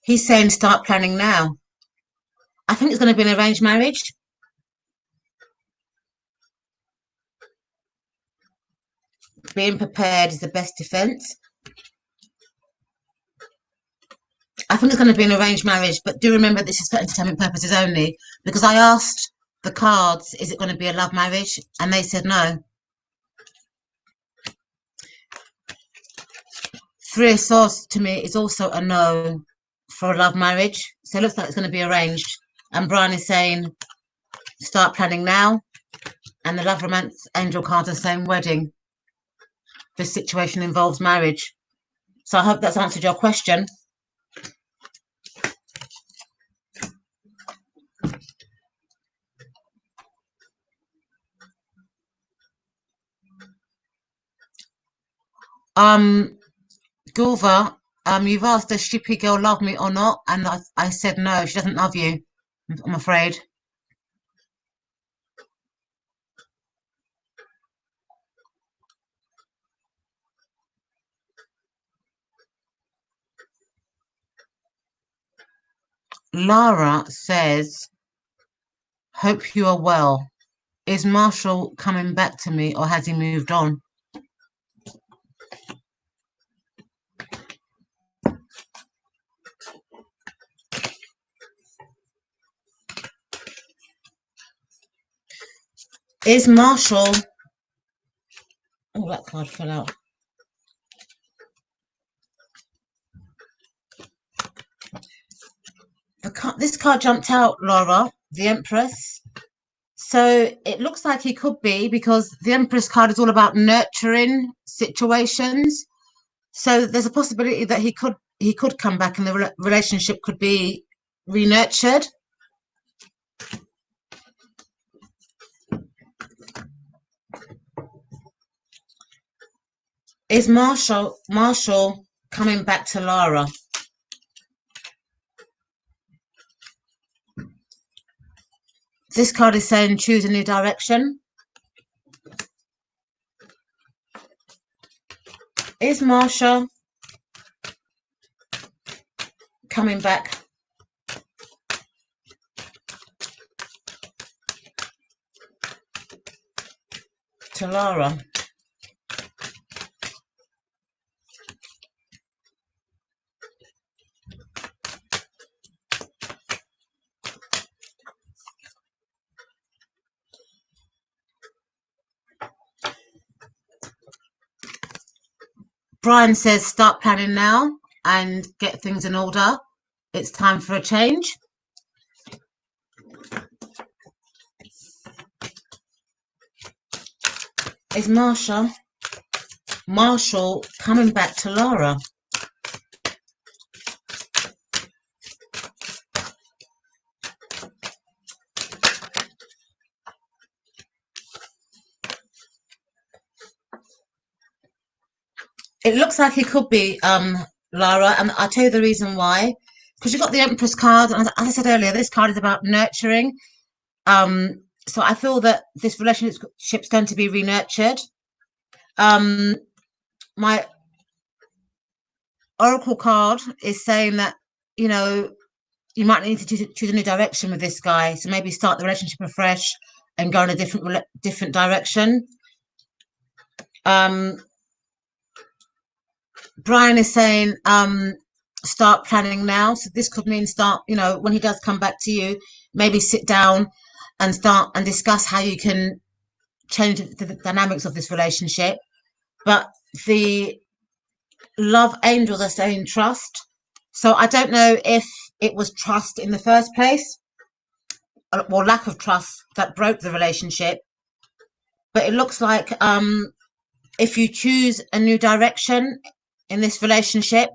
He's saying start planning now. I think it's going to be an arranged marriage. Being prepared is the best defense. I think it's going to be an arranged marriage, but do remember this is for entertainment purposes only, because I asked the cards, is it going to be a love marriage? And they said no. Three of Swords to me is also a no for a love marriage. So it looks like it's going to be arranged. And Brian is saying, start planning now. And the love romance angel cards are saying wedding. This situation involves marriage. So I hope that's answered your question. Gulva, you've asked, does Shippy Girl love me or not? And I said no, she doesn't love you, I'm afraid. Lara says, hope you are well. Is Marshall coming back to me or has he moved on? Is Marshall... Oh, that card fell out. This card jumped out, Laura, the Empress. So it looks like he could be, because the Empress card is all about nurturing situations. So there's a possibility that he could come back and the relationship could be re-nurtured. Is Marshall coming back to Lara? This card is saying choose a new direction. Is Marshall coming back to Lara? Brian says start planning now and get things in order. It's time for a change. Is Marshall coming back to Lara? It looks like it could be, Lara, and I'll tell you the reason why. Because you've got the Empress card, and as I said earlier, this card is about nurturing. So I feel that this relationship's going to be re-nurtured. My Oracle card is saying that, you know, you might need to choose a new direction with this guy. So maybe start the relationship afresh and go in a different direction. Brian is saying start planning now. So this could mean start, you know, when he does come back to you, maybe sit down and start and discuss how you can change the dynamics of this relationship. But the love angels are saying trust. So I don't know if it was trust in the first place or lack of trust that broke the relationship. But it looks like if you choose a new direction in this relationship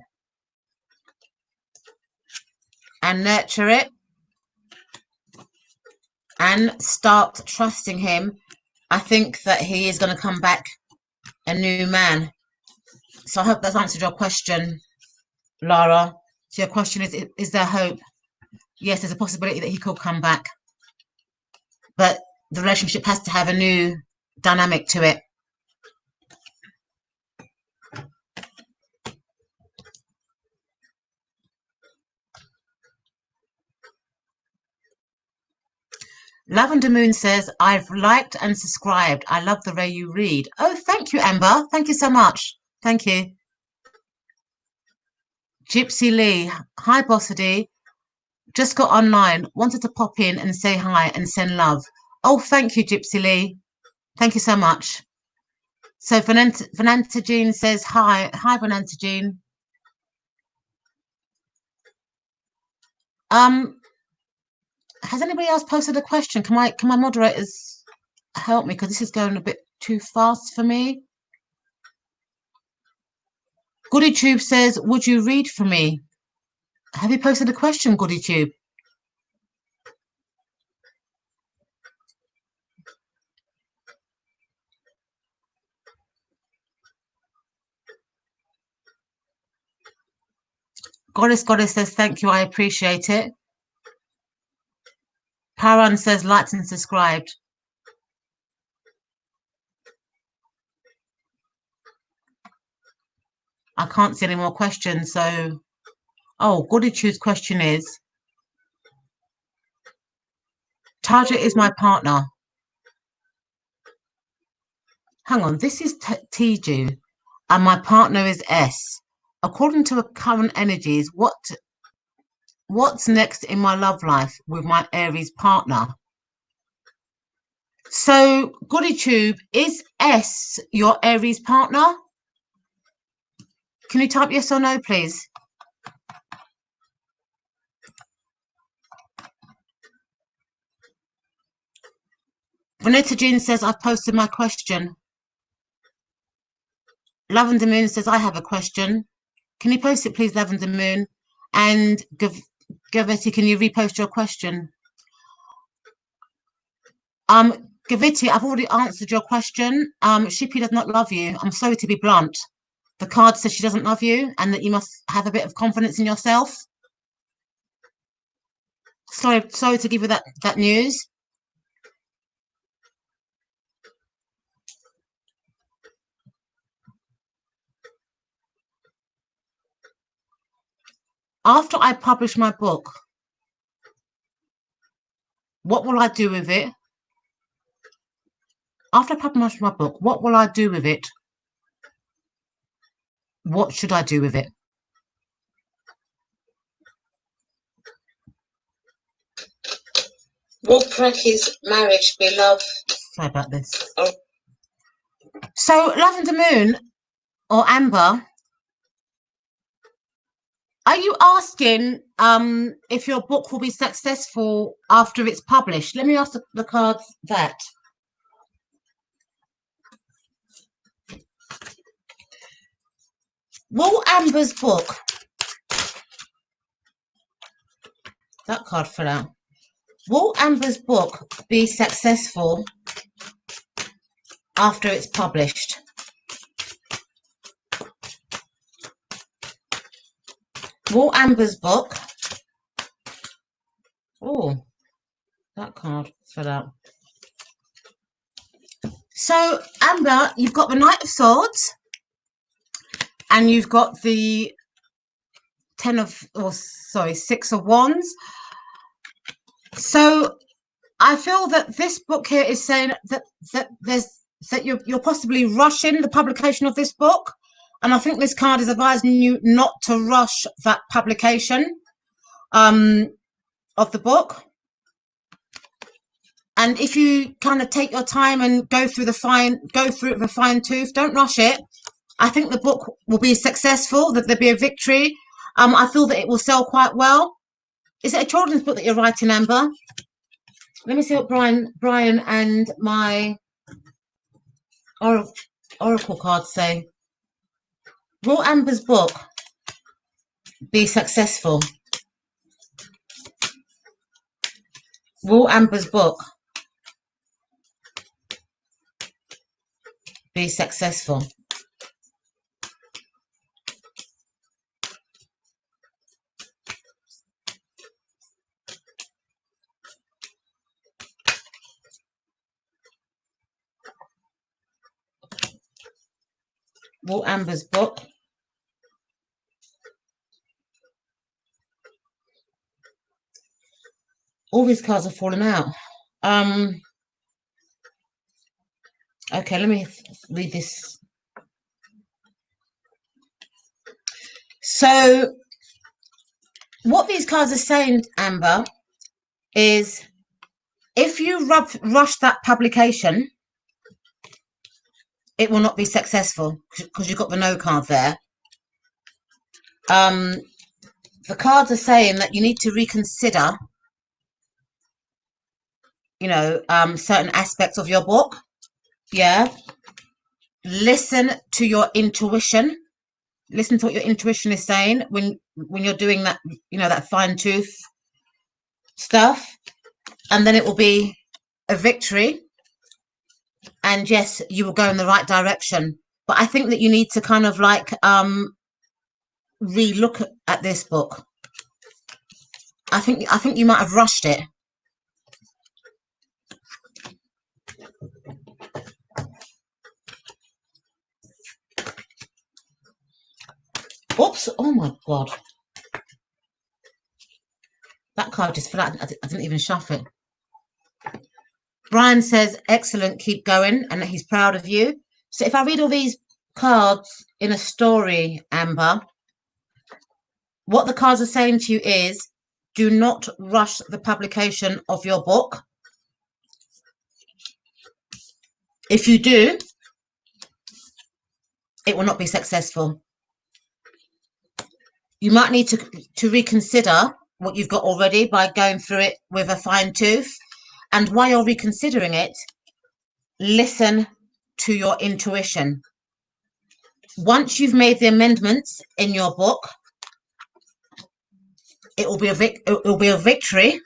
and nurture it and start trusting him, I think that he is going to come back a new man. So I hope that's answered your question, Lara. So your question is there hope? Yes, there's a possibility that he could come back, but the relationship has to have a new dynamic to it. Lavender Moon says, I've liked and subscribed. I love the way you read. Oh, thank you, Amber. Thank you so much. Thank you. Gypsy Lee. Hi, Bossady. Just got online. Wanted to pop in and say hi and send love. Oh, thank you, Gypsy Lee. Thank you so much. So Vananta Jean says hi. Hi, Vananta Jean. Has anybody else posted a question? Can my moderators help me, because this is going a bit too fast for me? GoodyTube says, would you read for me? Have you posted a question, GoodyTube? Goddess says, thank you, I appreciate it. Paran says, liked and subscribed. I can't see any more questions, so... Oh, GoodyTube's question is, Taja is my partner. Hang on, this is Tiju, and my partner is S. According to current energies, what's next in my love life with my Aries partner? So, GoodyTube, is S your Aries partner? Can you type yes or no, please? Vanessa Jean says, I've posted my question. Lavender Moon says, I have a question. Can you post it, please, Lavender Moon? And Gaviti, can you repost your question? Gaviti, I've already answered your question. Shippy does not love you. I'm sorry to be blunt. The card says she doesn't love you and that you must have a bit of confidence in yourself. Sorry to give you that news. After I publish my book, what will I do with it? After I publish my book, what will I do with it? What should I do with it? Will Prakky's marriage be love? Sorry about this. Oh. So, Lavender Moon or Amber, are you asking if your book will be successful after it's published? Let me ask the cards that. Will Amber's book, that card fell out. Will Amber's book be successful after it's published? Will Amber's book... Oh, that card fell out. So, Amber, you've got the Knight of Swords and you've got the Six of Wands. So I feel that this book here is saying that you're possibly rushing the publication of this book, and I think this card is advising you not to rush that publication of the book. And if you kind of take your time and go through it with a fine tooth, don't rush it. I think the book will be successful, that there'll be a victory. I feel that it will sell quite well. Is it a children's book that you're writing, Amber? Let me see what Brian and my oracle cards say. Will Amber's book be successful? Will Amber's book be successful? Will Amber's book all these cards are falling out. Okay, let me read this. So what these cards are saying, Amber, is if you rush that publication, it will not be successful because you've got the no card there. the cards are saying that you need to reconsider, certain aspects of your book. Yeah. Listen to your intuition. Listen to what your intuition is saying when you're doing that, that fine tooth stuff, and then it will be a victory. And yes, you will go in the right direction. But I think that you need to kind of like re-look at this book. I think you might have rushed it. Oops! Oh my god, that card just fell out. I didn't even shuffle it. Brian says, "Excellent, keep going," and that he's proud of you. So if I read all these cards in a story, Amber, what the cards are saying to you is, do not rush the publication of your book. If you do, it will not be successful. You might need to reconsider what you've got already by going through it with a fine tooth. And while you're reconsidering it, listen to your intuition. Once you've made the amendments in your book, it will be a victory,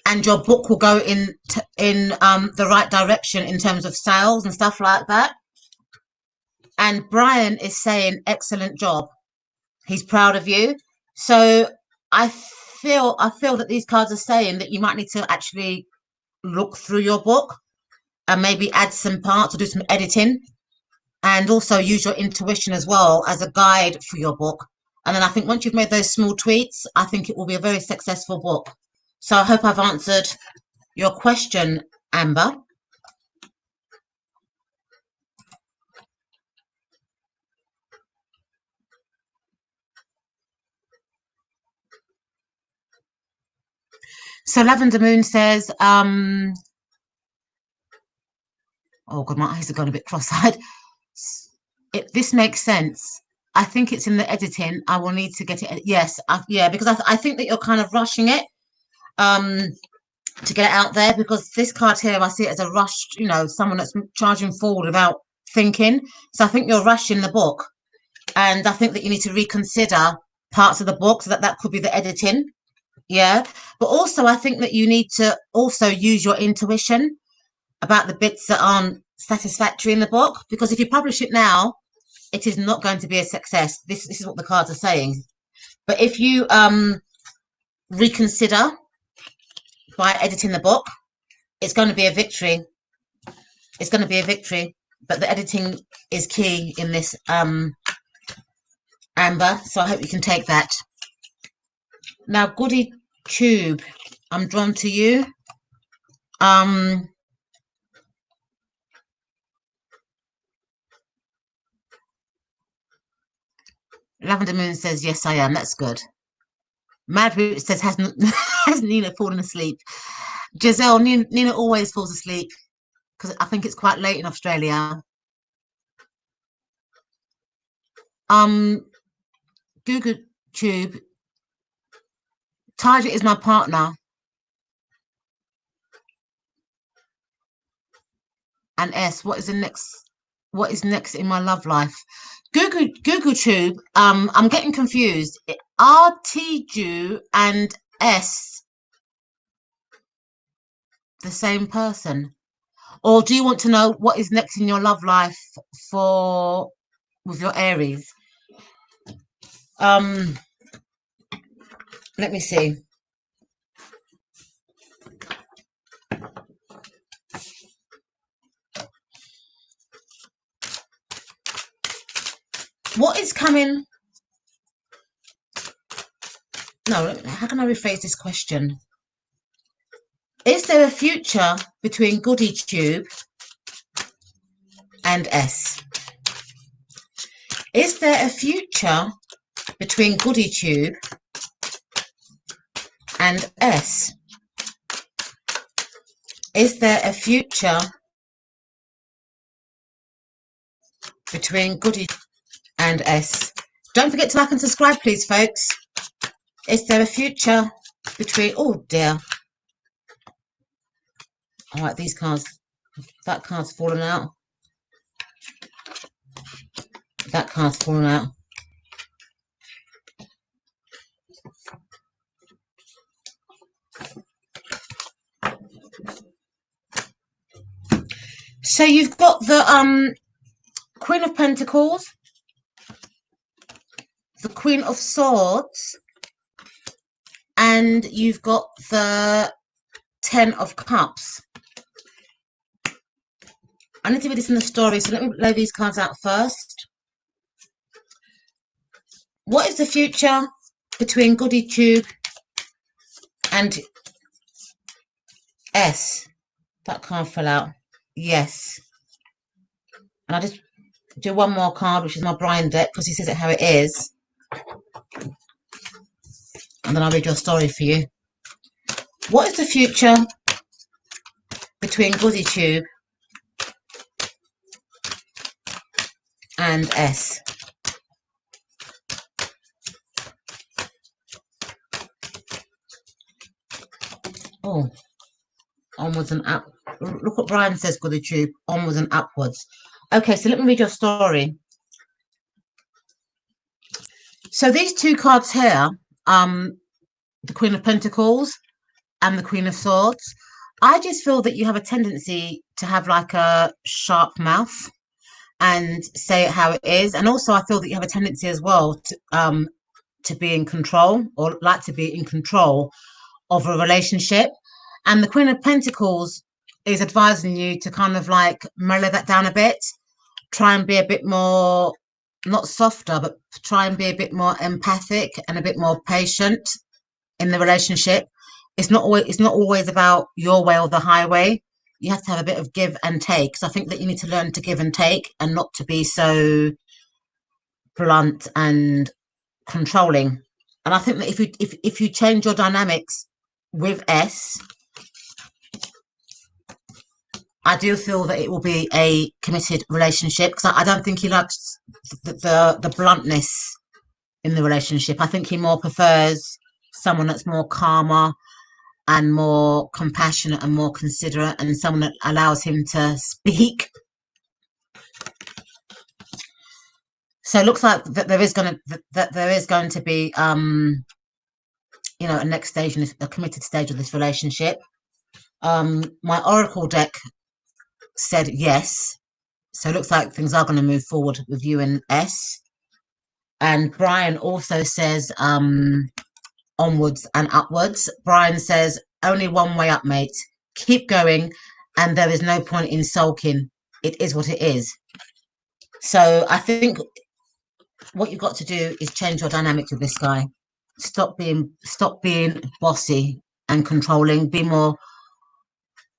and your book will go in the right direction in terms of sales and stuff like that. And Brian is saying, excellent job. He's proud of you. So I feel that these cards are saying that you might need to actually look through your book and maybe add some parts or do some editing, and also use your intuition as well as a guide for your book. And then I think once you've made those small tweaks, I think it will be a very successful book. So I hope I've answered your question, Amber. So Lavender Moon says, oh god, my eyes are going a bit cross-eyed. This makes sense. I think it's in the editing. I will need to get it. Yes, yeah, because I think that you're kind of rushing it to get it out there, because this card here, I see it as a rushed, someone that's charging forward without thinking. So I think you're rushing the book, and I think that you need to reconsider parts of the book, so that could be the editing. Yeah, but also I think that you need to also use your intuition about the bits that aren't satisfactory in the book, because if you publish it now, it is not going to be a success. This is what the cards are saying. But if you reconsider by editing the book, it's going to be a victory. It's going to be a victory. But the editing is key in this, Amber. So I hope you can take that. Now, Goody Tube, I'm drawn to you. Lavender Moon says, yes, I am. That's good. Mad Root says, has Nina fallen asleep? Giselle, Nina always falls asleep, because I think it's quite late in Australia. Google Tube, Target is my partner. And S, what is next in my love life? Google Tube, I'm getting confused. Are Tju and S the same person? Or do you want to know what is next in your love life with your Aries? Let me see. What is coming? No, how can I rephrase this question? Is there a future between Goody Tube and S? Is there a future between Goody Tube and S? Is there a future between Goody and S? Don't forget to like and subscribe, please, folks. Is there a future between... Oh, dear. All right, these cards. That card's fallen out. That card's fallen out. So you've got the Queen of Pentacles, the Queen of Swords, and you've got the Ten of Cups. I need to read this in the story, so let me lay these cards out first. What is the future between Goody Tube and S? That card fell out. Yes. And I just do one more card, which is my Brian deck, because he says it how it is. And then I'll read your story for you. What is the future between Goody Tube and S? Oh, onwards and up. Look what Brian says, Goody Tube. Onwards and upwards. Okay, so let me read your story. So these two cards here, the Queen of Pentacles and the Queen of Swords, I just feel that you have a tendency to have like a sharp mouth and say it how it is. And also I feel that you have a tendency as well to be in control, or like to be in control of a relationship. And the Queen of Pentacles is advising you to kind of like mellow that down a bit, try and be a bit more, not softer, but try and be a bit more empathic and a bit more patient in the relationship. It's not always about your way or the highway. You have to have a bit of give and take. So I think that you need to learn to give and take, and not to be so blunt and controlling. And I think that if you change your dynamics with S, I do feel that it will be a committed relationship, because I don't think he likes the bluntness in the relationship. I think he more prefers someone that's more calmer and more compassionate and more considerate, and someone that allows him to speak. So it looks like that there is going to be you know, a next stage, a committed stage of this relationship. My oracle deck said yes, so it looks like things are going to move forward with you and S. And Brian also says onwards and upwards. Brian says only one way up, mate. Keep going, and there is no point in sulking. It is what it is. So I think what you've got to do is change your dynamic with this guy. Stop being bossy and controlling. Be more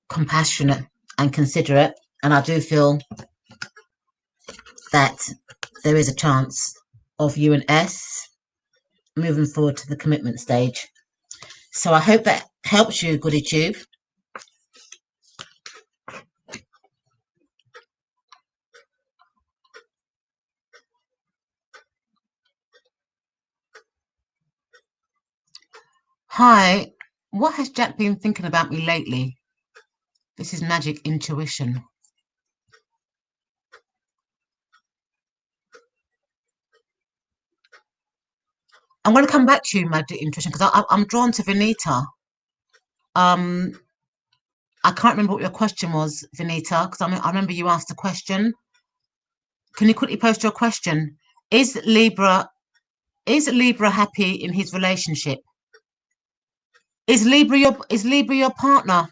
compassionate and considerate. And I do feel that there is a chance of you and S moving forward to the commitment stage. So I hope that helps you, Goody Tube. Hi, what has Jack been thinking about me lately? This is magic intuition. I'm going to come back to you, magic intuition, because I'm drawn to Venita. I can't remember what your question was, Venita, because I remember you asked a question. Can you quickly post your question? Is Libra happy in his relationship? Is Libra your partner?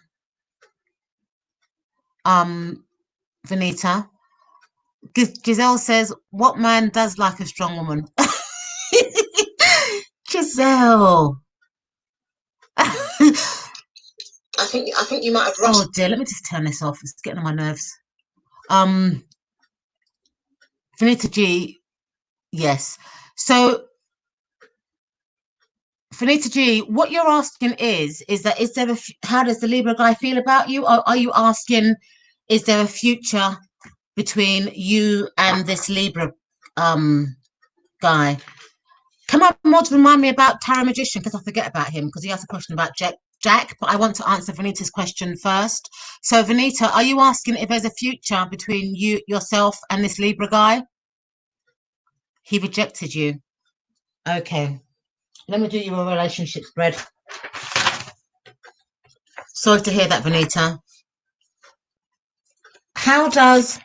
Venita. Giselle says, what man does like a strong woman? Giselle. I think you might have rushed. Oh dear, let me just turn this off. It's getting on my nerves. Venita G, yes. So Venita G, what you're asking is there how does the Libra guy feel about you? Or are you asking, is there a future between you and this Libra guy. Can my mods remind me about Tarot Magician, because I forget about him, because he asked a question about Jack, but I want to answer Vanita's question first. So Vanita, are you asking if there's a future between yourself and this Libra guy? He rejected you. Okay. Let me do you a relationship spread. Sorry to hear that, Vanita. How does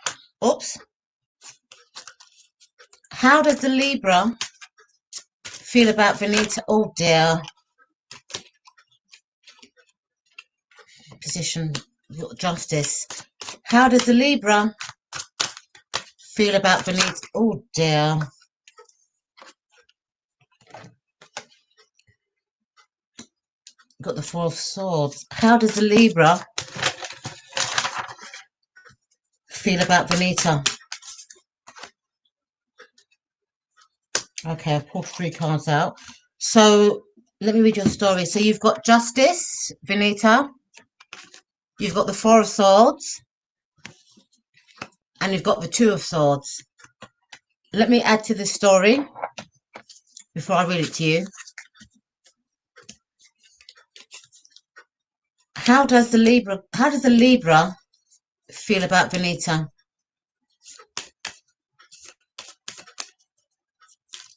the Libra feel about Vanita? Oh dear. Position, justice. How does the Libra feel about Vanita? Oh dear. Got the Four of Swords. How does the Libra feel about Vanita? Okay, I've pulled 3 cards out. So let me read your story. So you've got Justice, Vanita. You've got the Four of Swords. And you've got the Two of Swords. Let me add to the story before I read it to you. How does the Libra feel about Vanita?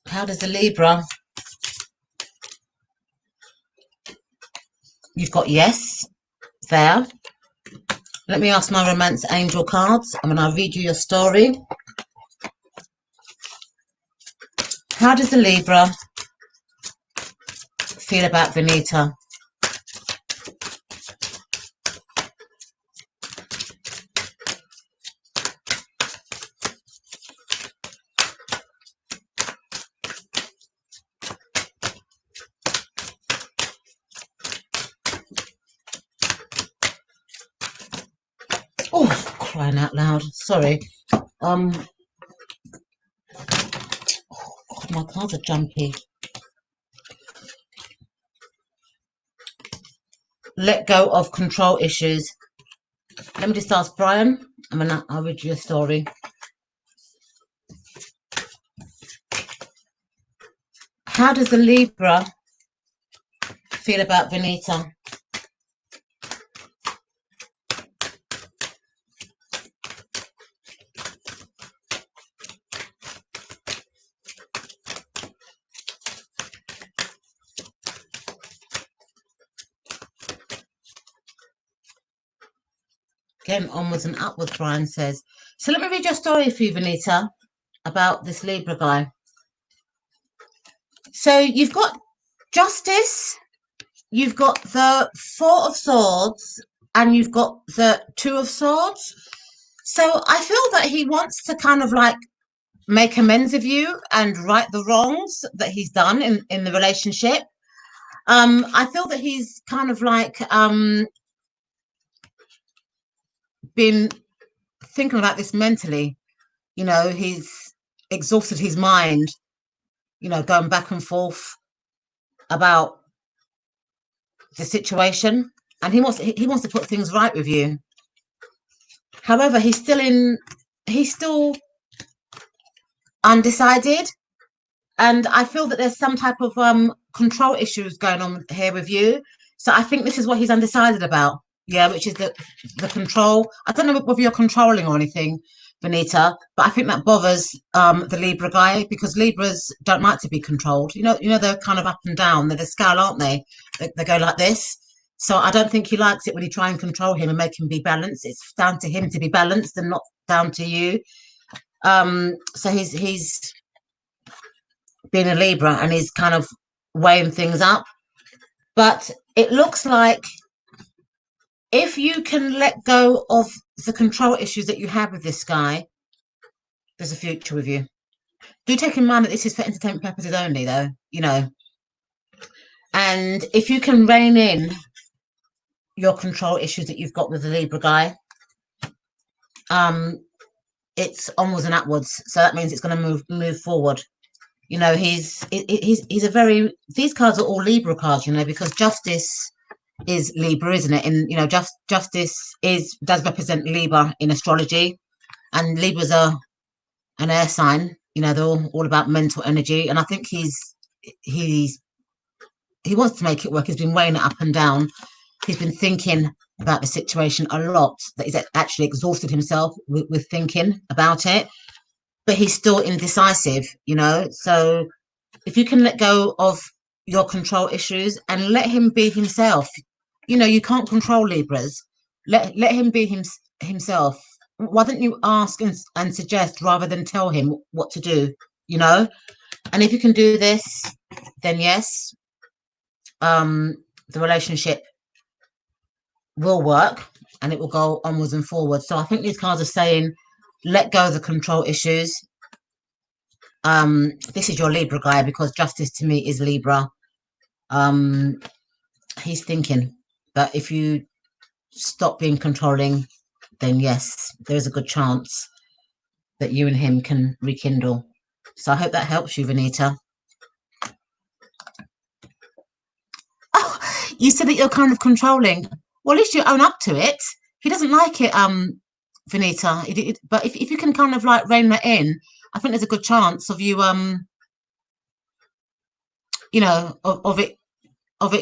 How does the Libra? You've got yes there. Let me ask my romance angel cards, and then I'll read you your story. How does the Libra feel about Vanita? Oh, crying out loud. Sorry. Oh, God, my cards are jumpy. Let go of control issues. Let me just ask Brian, and then I'll read you a story. How does the Libra feel about Vanita? Again, onwards and upwards, Brian says. So let me read your story for you, Vanita, about this Libra guy. So you've got Justice, you've got the Four of Swords, and you've got the Two of Swords. So I feel that he wants to kind of like make amends with you and right the wrongs that he's done in the relationship. I feel that he's kind of like been thinking about this mentally. You know, he's exhausted his mind, you know, going back and forth about the situation, and he wants to put things right with you. However, he's still undecided, and I feel that there's some type of control issues going on here with you. So I think this is what he's undecided about. Yeah, which is the control. I don't know whether you're controlling or anything, Vanita, but I think that bothers the Libra guy, because Libras don't like to be controlled. You know, they're kind of up and down. They're the scale, aren't they? They go like this. So I don't think he likes it when you try and control him and make him be balanced. It's down to him to be balanced and not down to you. So he's being a Libra, and he's kind of weighing things up. But it looks like if you can let go of the control issues that you have with this guy, there's a future with you. Do take in mind that this is for entertainment purposes only, though, you know. And if you can rein in your control issues that you've got with the Libra guy, it's onwards and upwards. So that means it's going to move forward. You know, he's a very, these cards are all Libra cards, you know, because Justice is Libra, isn't it? And you know, Justice does represent Libra in astrology, and Libras are an air sign, You know, they're all about mental energy, and I think he wants to make it work. He's been weighing it up and down. He's been thinking about the situation a lot, that he's actually exhausted himself with thinking about it, but he's still indecisive, you know. So if you can let go of your control issues and let him be himself, you know, you can't control Libras. Let him be himself. Why don't you ask and suggest rather than tell him what to do, you know? And if you can do this, then yes, the relationship will work and it will go onwards and forwards. So I think these cards are saying, let go of the control issues. This is your Libra guy, because justice to me is Libra. He's thinking, but if you stop being controlling, then yes, there is a good chance that you and him can rekindle. So I hope that helps you, Vanita. Oh, you said that you're kind of controlling. Well, at least you own up to it. He doesn't like it, Vanita. But if you can kind of like rein that in, I think there's a good chance of you, you know, of it,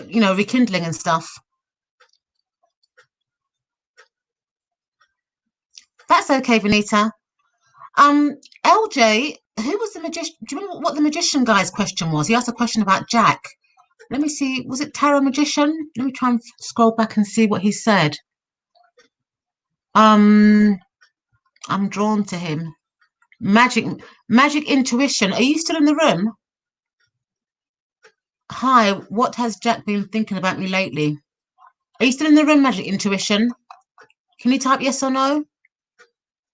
you know, rekindling and stuff. That's okay, Vanita. LJ, who was the magician? Do you remember what the magician guy's question was? He asked a question about Jack. Let me see. Was it Tarot Magician? Let me try and scroll back and see what he said. I'm drawn to him. Magic Intuition. Are you still in the room? Hi. What has Jack been thinking about me lately? Are you still in the room, Magic Intuition? Can you type yes or no?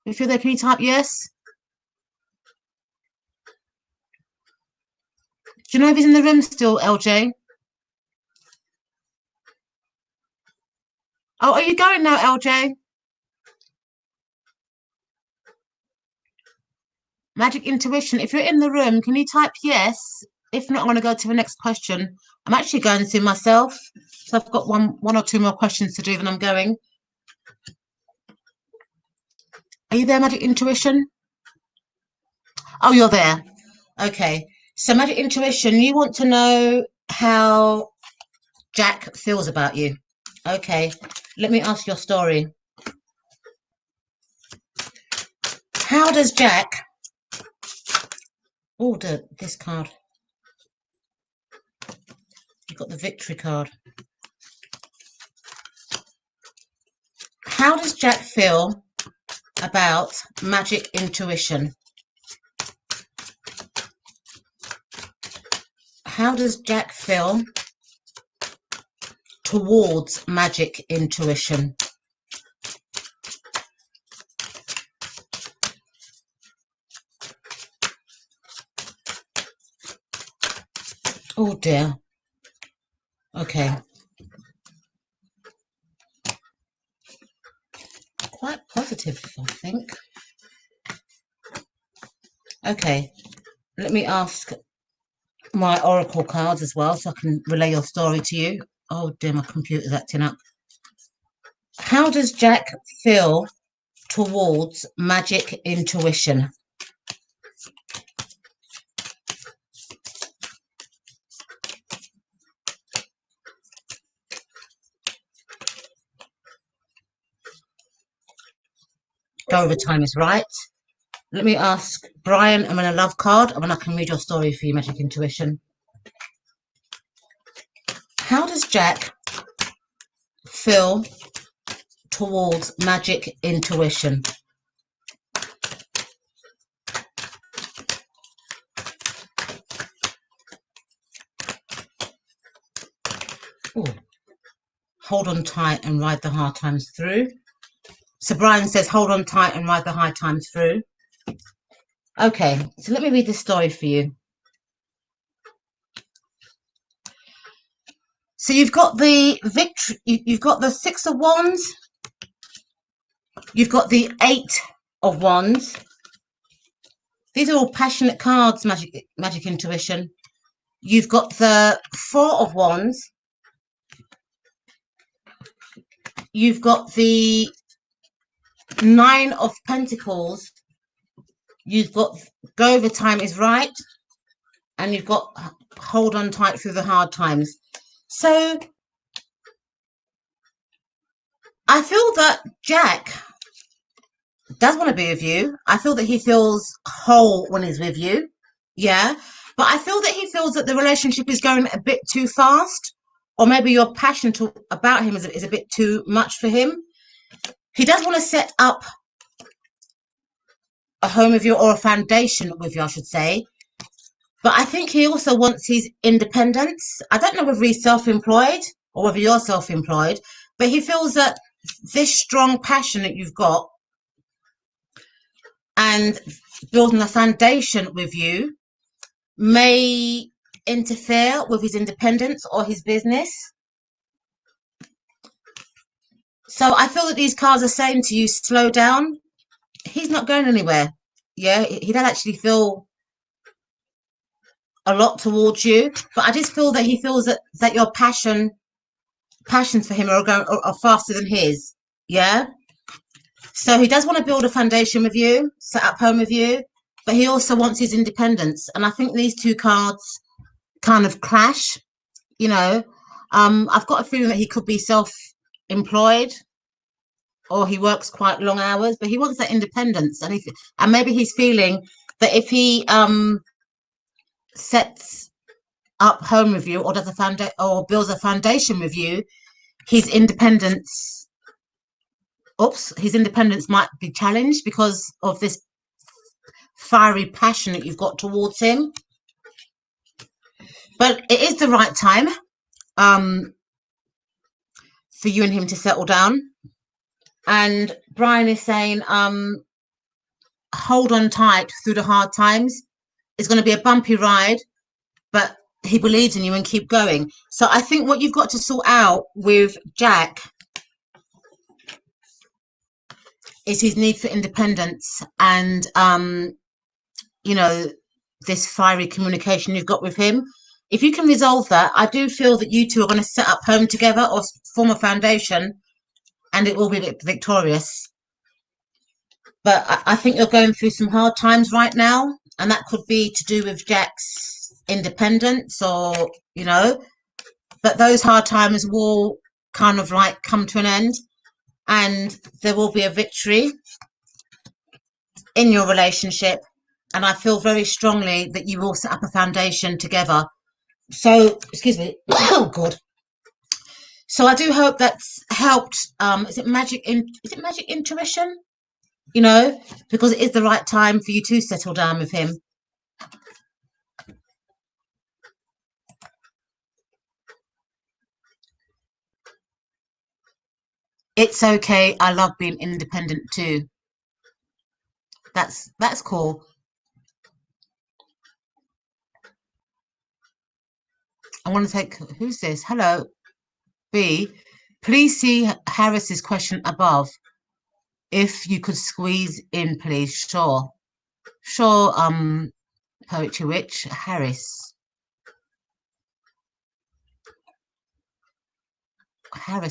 If you're there, can you type yes? Do you know if he's in the room still, LJ? Oh, are you going now, LJ? Magic Intuition, if you're in the room, can you type yes? If not, I'm going to go to the next question. I'm actually going to myself, so I've got one or two more questions to do, then I'm going. Are you there, Magic Intuition? Oh, you're there. Okay. So, Magic Intuition, you want to know how Jack feels about you. Okay. Let me ask your story. How does Jack... Oh, this card. You've got the victory card. How does Jack feel about Magic Intuition? How does Jack feel towards Magic Intuition? Oh dear. Okay. Quite positive, I think. Okay. Let me ask my oracle cards as well, so I can relay your story to you. Oh dear, my computer's acting up. How does Jack feel towards Magic Intuition? Go over time is right. Let me ask Brian, I'm in a love card, and then I can read your story for you, Magic Intuition. How does Jack feel towards Magic Intuition? Ooh. Hold on tight and ride the hard times through. So Brian says, hold on tight and ride the hard times through. Okay, so let me read this story for you. So you've got the victory, you've got the Six of Wands, you've got the Eight of Wands. These are all passionate cards, Magic Intuition. You've got the Four of Wands. You've got the Nine of Pentacles. You've got go over time is right, and you've got hold on tight through the hard times. So I feel that Jack does want to be with you. I feel that he feels whole when he's with you. Yeah. But I feel that he feels that the relationship is going a bit too fast, or maybe your passion about him is a bit too much for him. He does want to set up a home with you, or a foundation with you, I should say. But I think he also wants his independence. I don't know whether he's self-employed or whether you're self-employed, but he feels that this strong passion that you've got and building a foundation with you may interfere with his independence or his business. So I feel that these cards are saying to you, slow down. He's not going anywhere. Yeah, he does actually feel a lot towards you, but I just feel that he feels that your passions for him are faster than his. Yeah. So he does want to build a foundation with you, set up home with you, but he also wants his independence. And I think these two cards kind of clash. You know, I've got a feeling that he could be self-employed, or he works quite long hours, but he wants that independence, and maybe he's feeling that if he sets up home with you, or does or builds a foundation with you, his independence might be challenged because of this fiery passion that you've got towards him. But it is the right time for you and him to settle down. And Brian is saying, hold on tight through the hard times. It's going to be a bumpy ride, but he believes in you, and keep going. So I think what you've got to sort out with Jack is his need for independence, and this fiery communication you've got with him. If you can resolve that, I do feel that you two are going to set up home together or form a foundation, and it will be victorious. But I think you're going through some hard times right now, and that could be to do with Jack's independence, or but those hard times will kind of like come to an end, and there will be a victory in your relationship. And I feel very strongly that you will set up a foundation together. So, excuse me. Oh, God. So I do hope that's helped. Is it magic intuition? Because it is the right time for you to settle down with him. It's okay. I love being independent too. That's cool. I want to take, who's this? Hello, B. Please see Harris's question above. If you could squeeze in, please. Sure. Poetry Witch, Harris.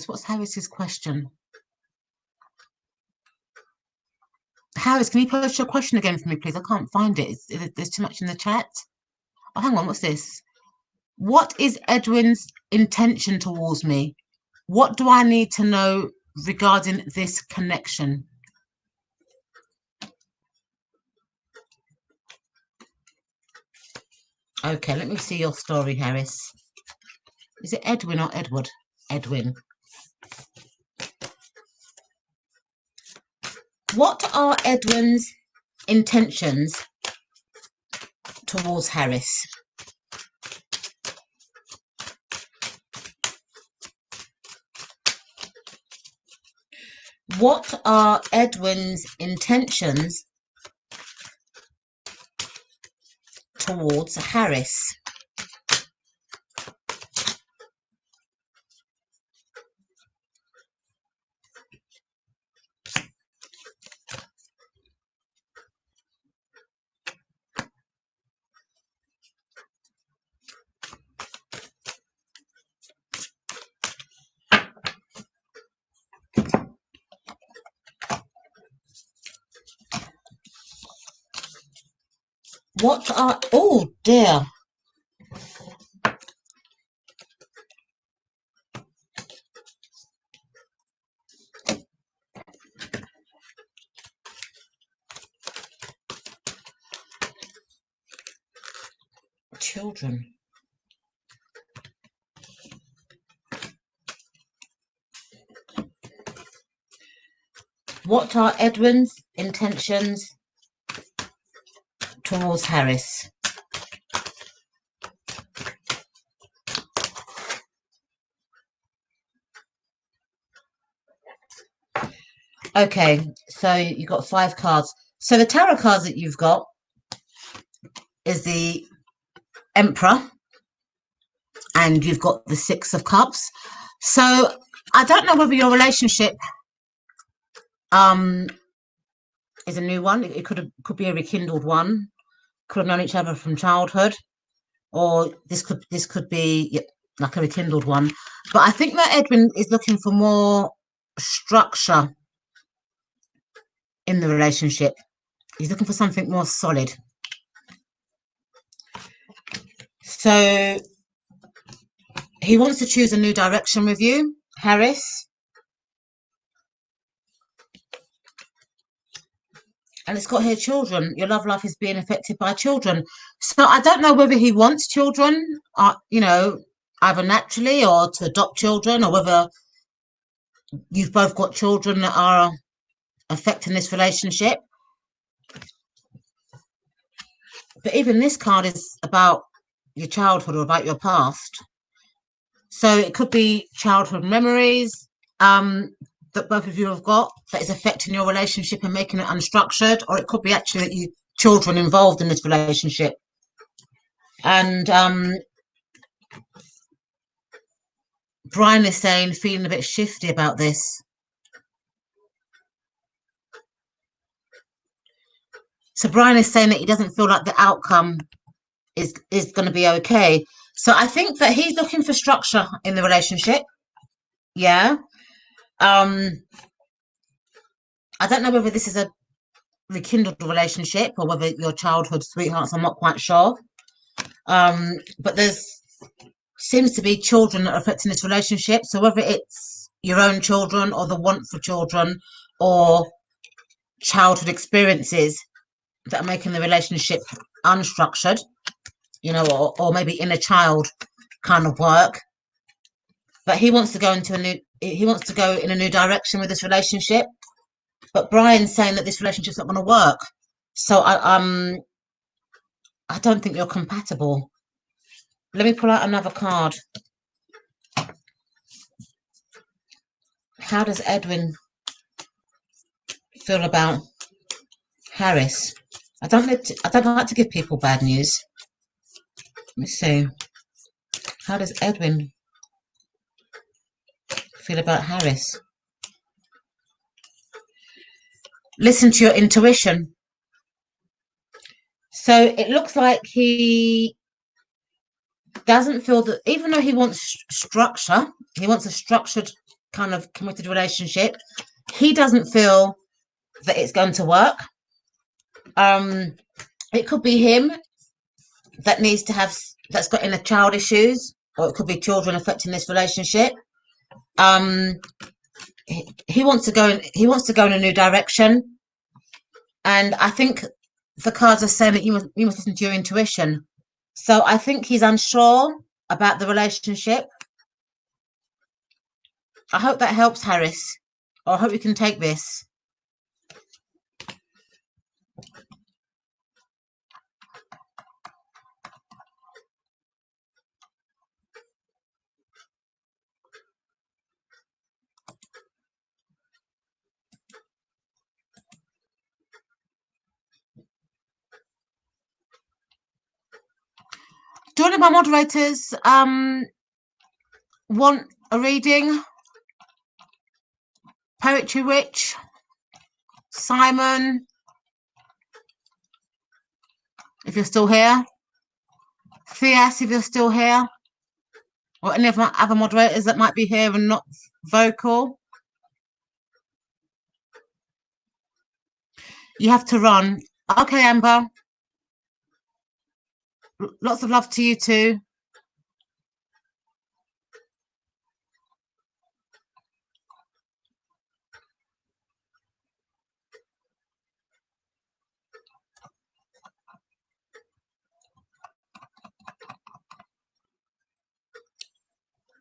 What's Harris's question? Harris, can you post your question again for me, please? I can't find it. There's too much in the chat. Oh, hang on. What's this? What is Edwin's intention towards me? What do I need to know regarding this connection? Okay, let me see your story, Harris. Is it Edwin or Edward? Edwin. What are Edwin's intentions towards Harris? What are Edwin's intentions towards Harris? What are... Oh, dear. Children. What are Edwin's intentions towards Harris? Okay, so you've got 5 cards. So the tarot cards that you've got is the Emperor, and you've got the 6 of Cups. So I don't know whether your relationship is a new one. It could be a rekindled one. Could have known each other from childhood, or this could be like a rekindled one. But I think that Edwin is looking for more structure in the relationship. He's looking for something more solid. So he wants to choose a new direction with you, Harris. And it's got here children. Your love life is being affected by children. So I don't know whether he wants children, you know, either naturally or to adopt children, or whether you've both got children that are affecting this relationship. But even this card is about your childhood or about your past. So it could be childhood memories that both of you have got that is affecting your relationship and making it unstructured, or it could be actually that you children involved in this relationship. And Brian is saying feeling a bit shifty about this. So Brian is saying that he doesn't feel like the outcome is going to be okay. So I think that he's looking for structure in the relationship. Yeah. I don't know whether this is a rekindled relationship or whether your childhood sweethearts. I'm not quite sure. But there's seems to be children that are affecting this relationship. So whether it's your own children or the want for children or childhood experiences that are making the relationship unstructured, you know, or maybe inner child kind of work. But he wants to go into in a new direction with this relationship. But Brian's saying that this relationship's not going to work. So I don't think you're compatible. Let me pull out another card. How does Edwin feel about Harris? I don't like to give people bad news. Let me see. How does Edwin feel about Harris? Listen to your intuition. So it looks like he doesn't feel that, even though he wants structure, he wants a structured kind of committed relationship, he doesn't feel that it's going to work. It could be him that's got inner child issues, or it could be children affecting this relationship. He wants to go in a new direction, and I think the cards are saying that you must listen to your intuition. So I think he's unsure about the relationship. I hope that helps, Harris, or I hope you can take this. Do any of my moderators want a reading? Poetry Witch, Simon, if you're still here, Fias, if you're still here, or any of my other moderators that might be here and not vocal. You have to run. Okay, Amber. Lots of love to you too.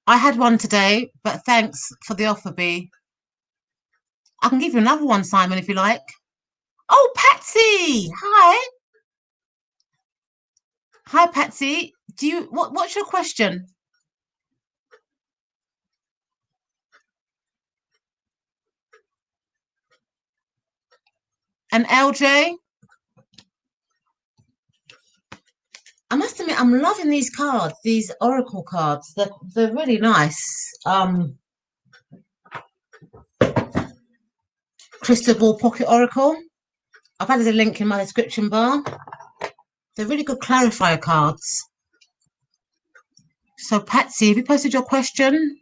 I had one today, but thanks for the offer, B. I can give you another one, Simon, if you like. Oh, Patsy! Hi. Hi, Patsy. What's your question? And LJ? I must admit, I'm loving these cards, these oracle cards. They're really nice. Crystal Ball Pocket Oracle. I've added a link in my description bar. They're really good clarifier cards. So, Patsy, have you posted your question?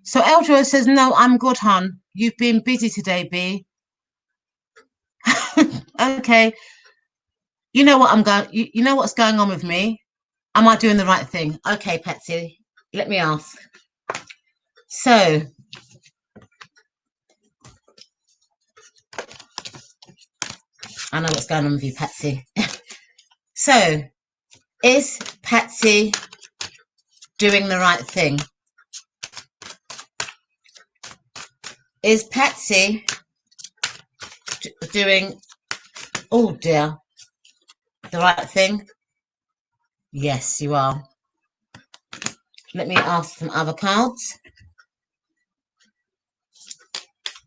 So, Eldro says, no, I'm good, hon. You've been busy today, B. Okay. You know what I'm going. You know what's going on with me. Am I doing the right thing? Okay, Patsy. Let me ask. So, I know what's going on with you, Patsy. So, is Patsy doing the right thing? Is Patsy doing, oh dear, the right thing? Yes, you are. Let me ask some other cards.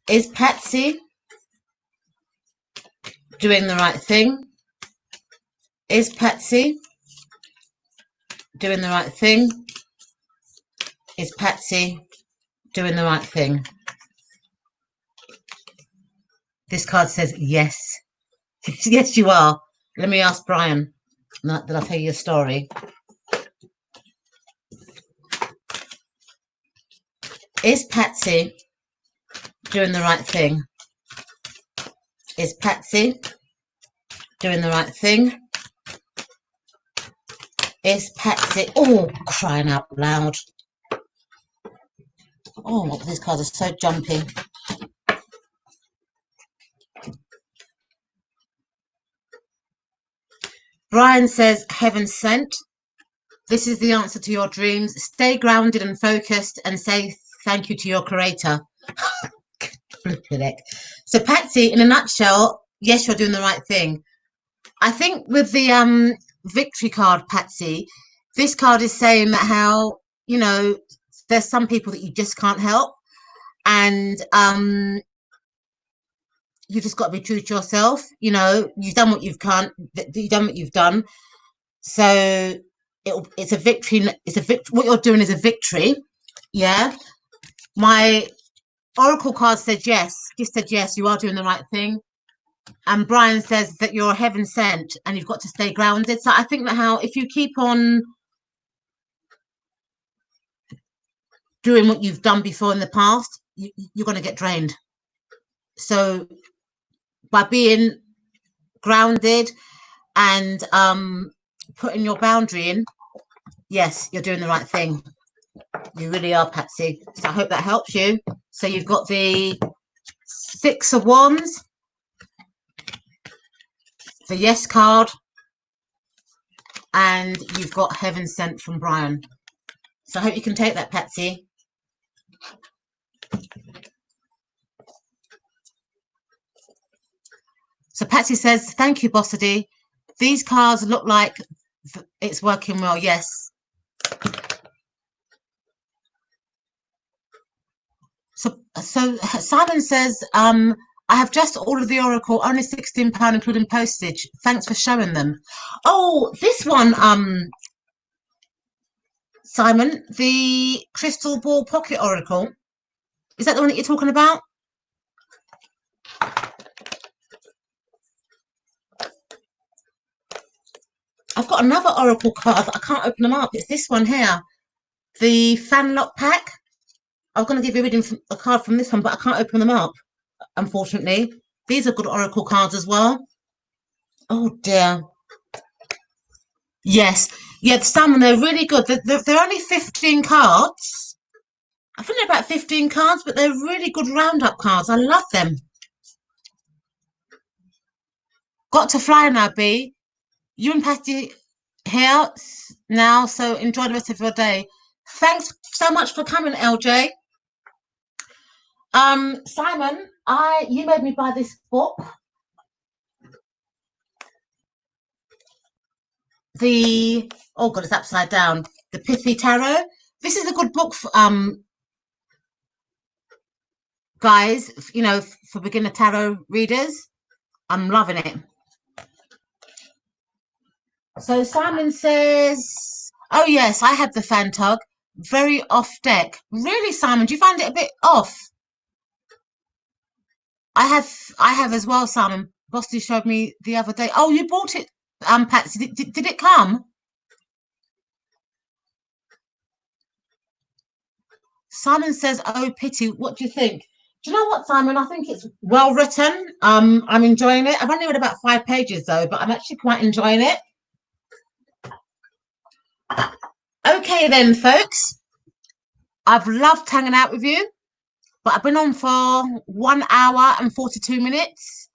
Is Patsy doing the right thing? Is Patsy doing the right thing? Is Patsy doing the right thing? This card says yes. Yes, you are. Let me ask Brian. Then I'll tell you a story. Is Patsy doing the right thing? Is Patsy doing the right thing? Is Patsy... Oh, crying out loud. Oh, these cards are so jumpy. Brian says, heaven sent. This is the answer to your dreams. Stay grounded and focused and say thank you to your creator. So, Patsy, in a nutshell, yes, you're doing the right thing. I think with the victory card, Patsy, this card is saying that how, you know, there's some people that you just can't help. And you just got to be true to yourself. You know, you've done what you've done. So it's a victory. What you're doing is a victory. Yeah. My oracle card said yes. Just said yes. You are doing the right thing. And Brian says that you're heaven sent and you've got to stay grounded. So I think that how if you keep on doing what you've done before in the past, you're going to get drained. So by being grounded and putting your boundary in, yes, you're doing the right thing. You really are, Patsy. So I hope that helps you. So you've got the 6 of Wands, the yes card, and you've got heaven sent from Brian. So I hope you can take that, Patsy. So Patsy says, thank you, Bossady. These cards look like it's working well. Yes. So Simon says, I have just ordered the Oracle, only £16, including postage. Thanks for showing them. Oh, this one, Simon, the Crystal Ball Pocket Oracle. Is that the one that you're talking about? I've got another Oracle card, but I can't open them up. It's this one here, the Fan Lock Pack. I was going to give you a card from this one, but I can't open them up, unfortunately. These are good Oracle cards as well. Oh, dear. Yes. Yeah, the salmon, they're really good. They're only 15 cards. I think they're about 15 cards, but they're really good roundup cards. I love them. Got to fly now, B. You and Patty here now, so enjoy the rest of your day. Thanks so much for coming, LJ. Simon, you made me buy this book. Oh god, it's upside down. The Pithy Tarot. This is a good book for, guys, you know, for beginner tarot readers. I'm loving it. So Simon says, oh yes, I had the fan tug. Very off deck. Really, Simon, do you find it a bit off? I have as well, Simon. Bosty showed me the other day. Oh, you bought it, Patsy. Did it come? Simon says, oh, pity. What do you think? Do you know what, Simon? I think it's well written. I'm enjoying it. I've only read about 5 pages though, but I'm actually quite enjoying it. Okay then, folks. I've loved hanging out with you, but I've been on for 1 hour and 42 minutes.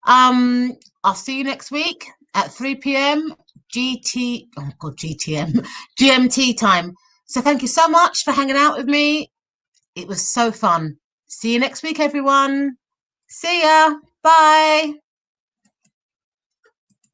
I'll see you next week at 3 p.m. GMT time. So thank you so much for hanging out with me. It was so fun. See you next week, everyone. See ya. Bye.